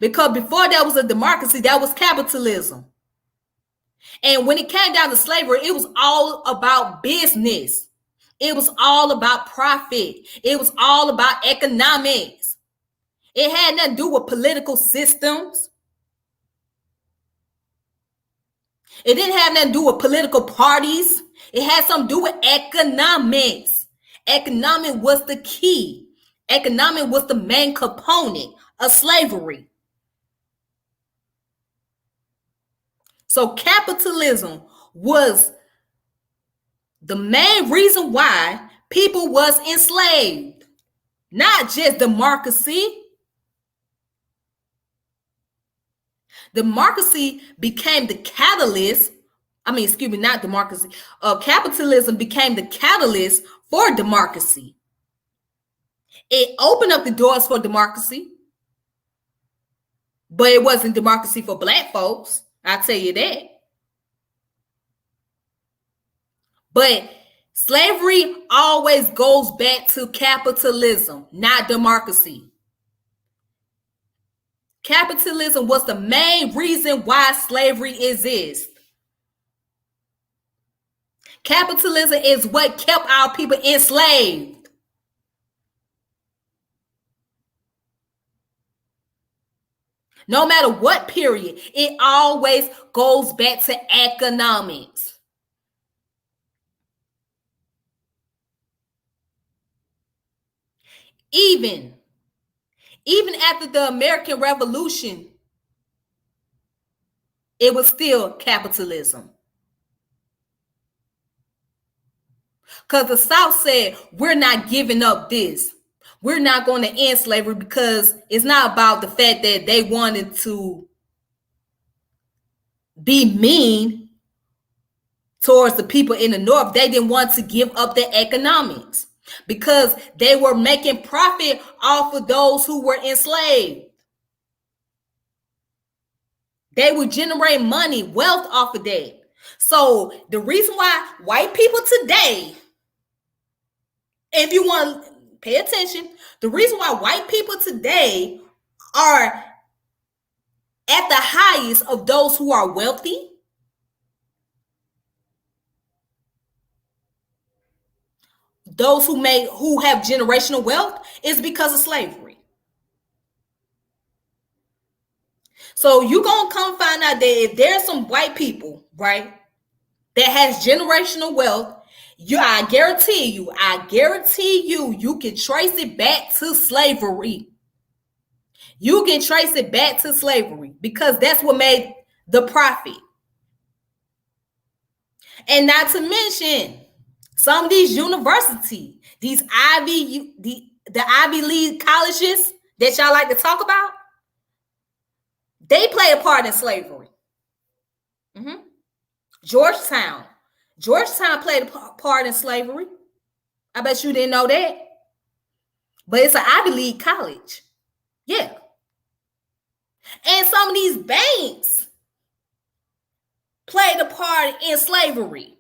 Because before that was a democracy, that was capitalism. And when it came down to slavery, it was all about business. It was all about profit. It was all about economics. It had nothing to do with political systems. It didn't have nothing to do with political parties. It had something to do with economics. Economic was the key. Economic was the main component of slavery. So capitalism was the main reason why people was enslaved, not just democracy. Democracy became the catalyst. Not democracy. Capitalism became the catalyst for democracy. It opened up the doors for democracy, but it wasn't democracy for Black folks. I'll tell you that. But slavery always goes back to capitalism, not democracy. Capitalism was the main reason why slavery exists. Capitalism is what kept our people enslaved. No matter what period, it always goes back to economics. Even after the American Revolution, it was still capitalism. Because the South said, we're not giving up this. We're not going to end slavery, because it's not about the fact that they wanted to be mean towards the people in the North. They didn't want to give up their economics because they were making profit off of those who were enslaved. They would generate money, wealth off of that. So the reason why white people today, if you want to pay attention, the reason why white people today are at the highest of those who are wealthy, those who have generational wealth, is because of slavery. So you're going to come find out that if there's some white people, right, that has generational wealth, I guarantee you, you can trace it back to slavery. You can trace it back to slavery because that's what made the profit. And not to mention, some of these universities, these the Ivy League colleges that y'all like to talk about, they play a part in slavery. Georgetown played a part in slavery. I bet you didn't know that. But it's an Ivy League college. Yeah. And some of these banks played a part in slavery.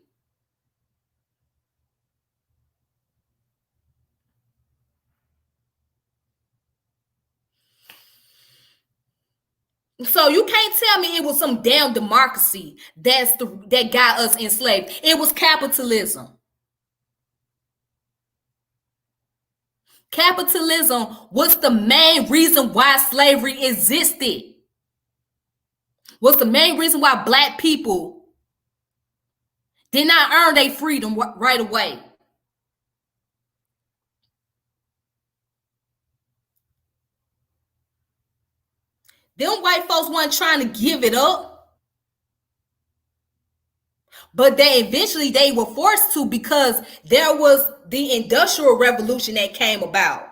So you can't tell me it was some damn democracy that got us enslaved. It was capitalism. Capitalism was the main reason why slavery existed. Was the main reason why Black people did not earn their freedom right away. Them white folks weren't trying to give it up, but they were forced to because there was the Industrial Revolution that came about.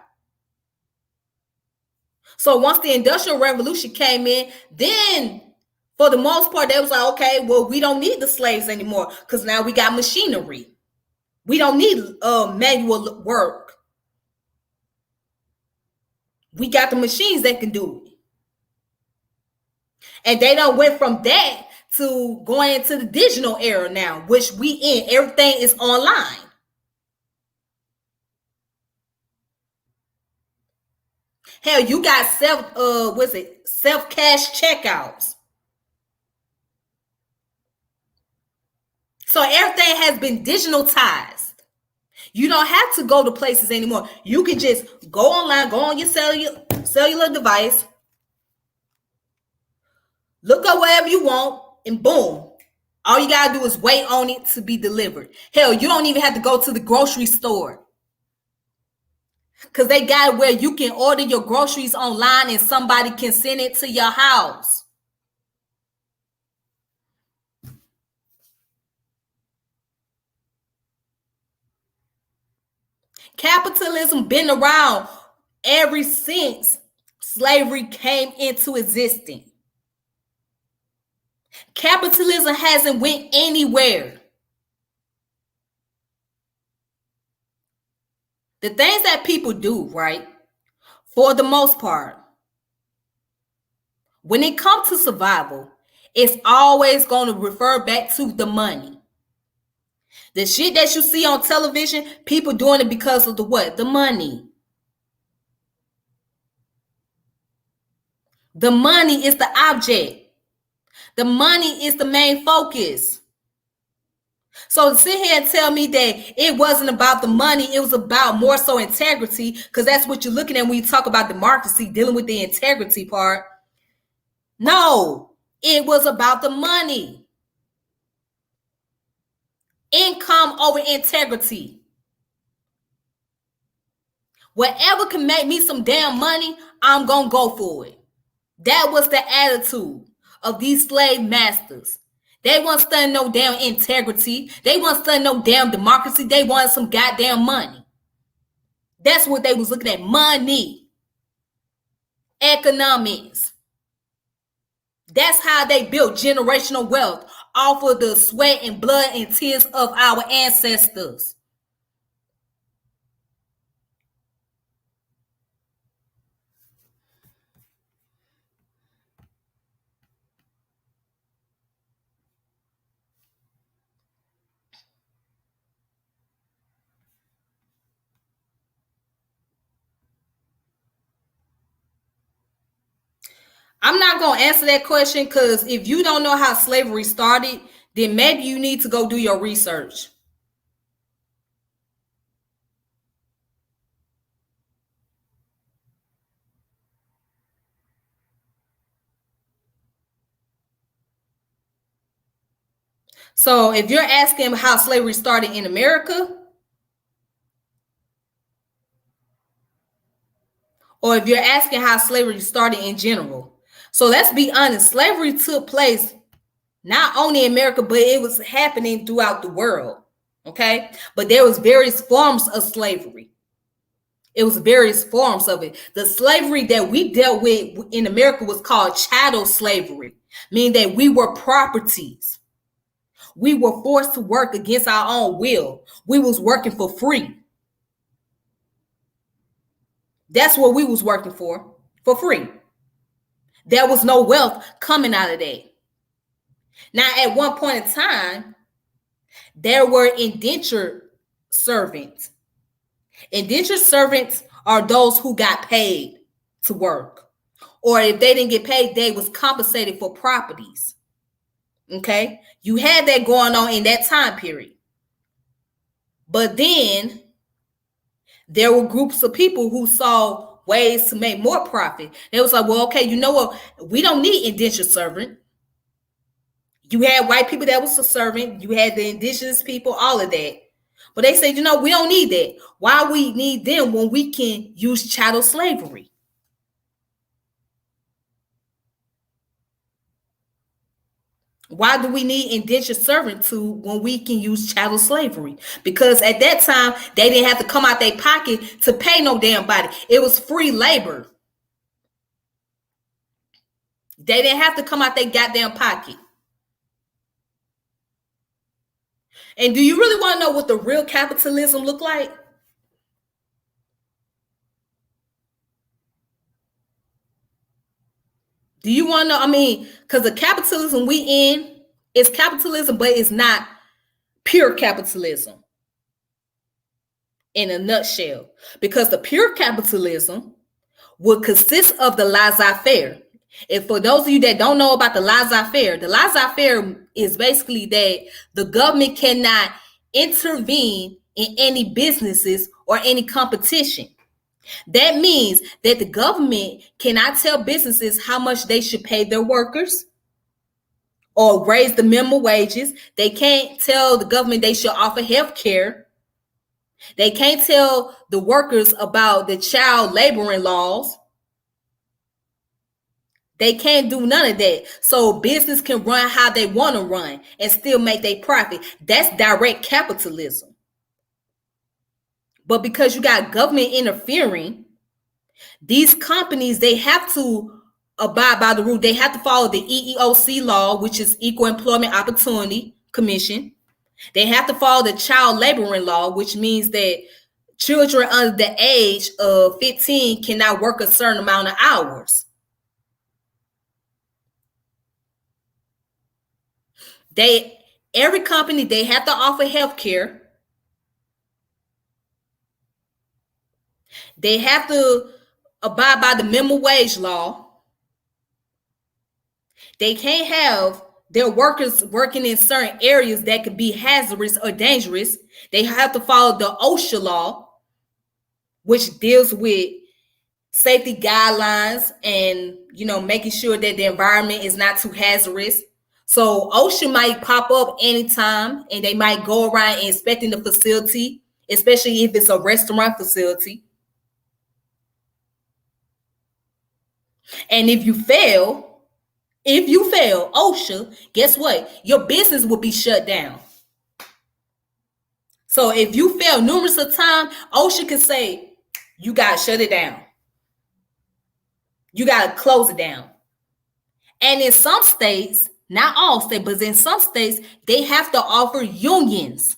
So once the Industrial Revolution came in, then for the most part, they was like, okay, well, we don't need the slaves anymore because now we got machinery. We don't need manual work. We got the machines that can do it. And they done went from that to going into the digital era now, which we in. Everything is online. Hell, you got self-cash checkouts. So everything has been digitalized. You don't have to go to places anymore. You can just go online, go on your cellular device, look up whatever you want, and boom. All you gotta do is wait on it to be delivered. Hell, you don't even have to go to the grocery store. Because they got it where you can order your groceries online and somebody can send it to your house. Capitalism been around ever since slavery came into existence. Capitalism hasn't went anywhere. The things that people do, right, for the most part, when it comes to survival, it's always going to refer back to the money. The shit that you see on television, people doing it because of the what? The money. The money is the object. The money is the main focus. So to sit here and tell me that it wasn't about the money, it was about more so integrity, because that's what you're looking at when you talk about democracy, dealing with the integrity part. No, it was about the money. Income over integrity. Whatever can make me some damn money, I'm going to go for it. That was the attitude of these slave masters. They weren't studying no damn integrity. They weren't studying no damn democracy. They wanted some goddamn money. That's what they was looking at. Money. Economics. That's how they built generational wealth off of the sweat and blood and tears of our ancestors. I'm not going to answer that question because if you don't know how slavery started, then maybe you need to go do your research. So if you're asking how slavery started in America, or if you're asking how slavery started in general. So let's be honest, slavery took place not only in America, but it was happening throughout the world. Okay. But there was various forms of slavery. It was various forms of it. The slavery that we dealt with in America was called chattel slavery, meaning that we were properties. We were forced to work against our own will. We was working for free. That's what we was working for free. There was no wealth coming out of that. Now, at one point in time, there were indentured servants. Indentured servants are those who got paid to work. Or if they didn't get paid, they was compensated for properties. Okay? You had that going on in that time period. But then there were groups of people who saw ways to make more profit. They was like, well, okay, you know what? We don't need indentured servant. You had white people that was a servant. You had the indigenous people, all of that. But they said, you know, we don't need that. Why we need them when we can use chattel slavery? Why do we need indentured servitude when we can use chattel slavery? Because at that time, they didn't have to come out their pocket to pay no damn body. It was free labor. They didn't have to come out their goddamn pocket. And do you really want to know what the real capitalism look like? Do you want to know? I mean, because the capitalism we in is capitalism, but it's not pure capitalism in a nutshell. Because the pure capitalism would consist of the laissez-faire. And for those of you that don't know about the laissez-faire is basically that the government cannot intervene in any businesses or any competition. That means that the government cannot tell businesses how much they should pay their workers or raise the minimum wages. They can't tell the government they should offer health care. They can't tell the workers about the child laboring laws. They can't do none of that. So business can run how they want to run and still make their profit. That's direct capitalism. But because you got government interfering, these companies, they have to abide by the rule. They have to follow the EEOC law, which is Equal Employment Opportunity Commission. They have to follow the child laboring law, which means that children under the age of 15 cannot work a certain amount of hours. Every company, they have to offer health care. They have to abide by the minimum wage law. They can't have their workers working in certain areas that could be hazardous or dangerous. They have to follow the OSHA law, which deals with safety guidelines and, making sure that the environment is not too hazardous. So OSHA might pop up anytime and they might go around inspecting the facility, especially if it's a restaurant facility. And if you fail OSHA, guess what? Your business will be shut down. So if you fail numerous of times, OSHA can say, you got to shut it down. You got to close it down. And in some states, not all states, but in some states, they have to offer unions.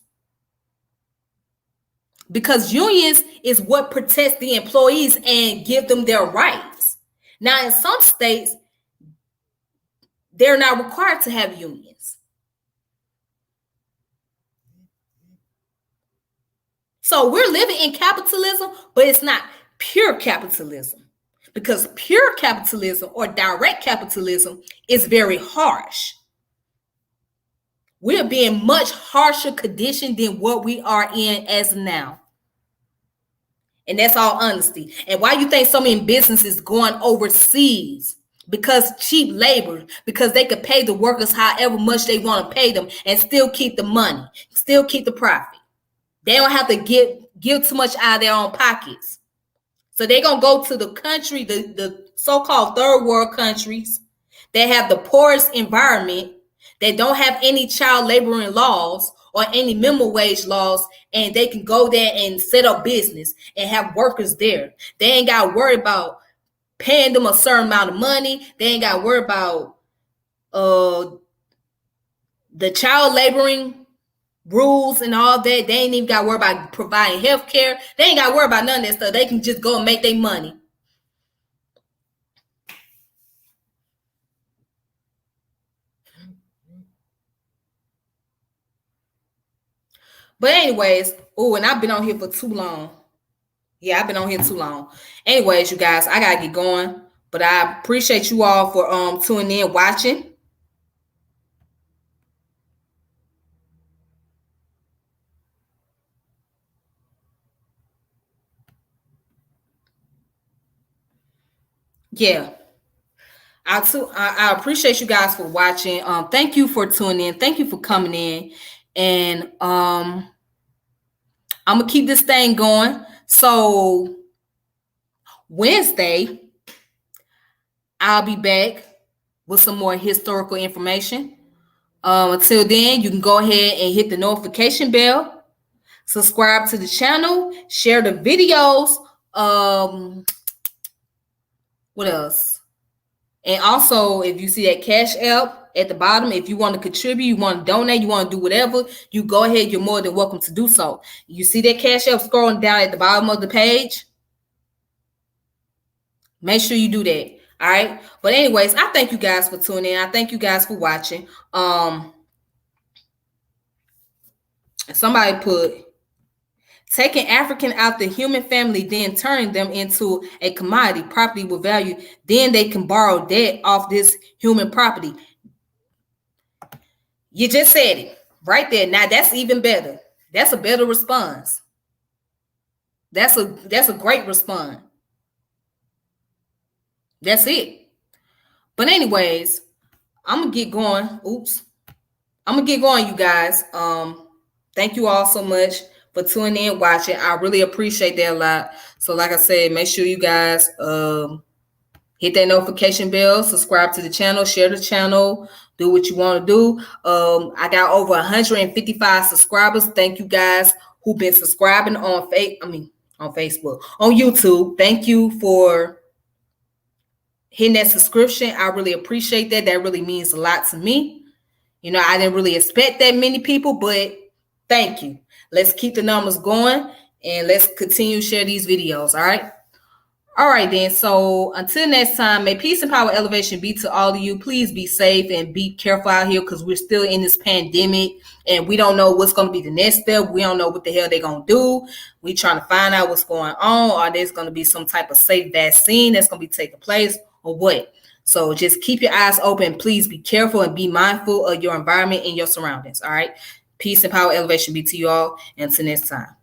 Because unions is what protects the employees and give them their rights. Now, in some states, they're not required to have unions. So we're living in capitalism, but it's not pure capitalism. Because pure capitalism or direct capitalism is very harsh. We're being much harsher conditioned than what we are in as now. And that's all honesty. And why you think so many businesses going overseas? Because cheap labor, because they could pay the workers however much they want to pay them and still keep the money, still keep the profit. They don't have to give too much out of their own pockets. So they're going to go to the country, the so-called third world countries that have the poorest environment, that don't have any child laboring laws or any minimum wage laws, and they can go there and set up business and have workers there. They ain't got to worry about paying them a certain amount of money. They ain't got to worry about the child laboring rules and all that. They ain't even got to worry about providing health care. They ain't got to worry about none of that stuff. They can just go and make their money. But anyways, and I've been on here for too long. Yeah, I've been on here too long. Anyways, you guys, I gotta get going. But I appreciate you all for tuning in, watching. Yeah. I appreciate you guys for watching. Thank you for tuning in. Thank you for coming in. And I'm gonna keep this thing going. So Wednesday, I'll be back with some more historical information. Until then, you can go ahead and hit the notification bell, subscribe to the channel, share the videos. What else? And also, if you see that Cash App at the bottom, if you want to contribute, you want to donate, you want to do whatever, you go ahead. You're more than welcome to do so. You see that Cash App scrolling down at the bottom of the page? Make sure you do that. All right. But anyways, I thank you guys for tuning in. I thank you guys for watching. Somebody put taking African out the human family, then turning them into a commodity, property with value. Then they can borrow debt off this human property. You just said it right there. Now that's even better. That's a better response. That's a great response. That's it. But anyways, I'm gonna get going. I'm gonna get going, you guys. Thank you all so much for tuning in, watching. I really appreciate that a lot. So like I said, make sure you guys hit that notification bell, subscribe to the channel, share the channel, do what you want to do. I got over 155 subscribers. Thank you guys who've been subscribing on Facebook, on YouTube. Thank you for hitting that subscription. I really appreciate that. That really means a lot to me. You know, I didn't really expect that many people, but thank you. Let's keep the numbers going and let's continue to share these videos. All right. All right, then. So until next time, may peace and power elevation be to all of you. Please be safe and be careful out here because we're still in this pandemic and we don't know what's going to be the next step. We don't know what the hell they're going to do. We're trying to find out what's going on. Or there's going to be some type of safe vaccine that's going to be taking place or what. So just keep your eyes open. Please be careful and be mindful of your environment and your surroundings. All right. Peace and power elevation be to you all. Until next time.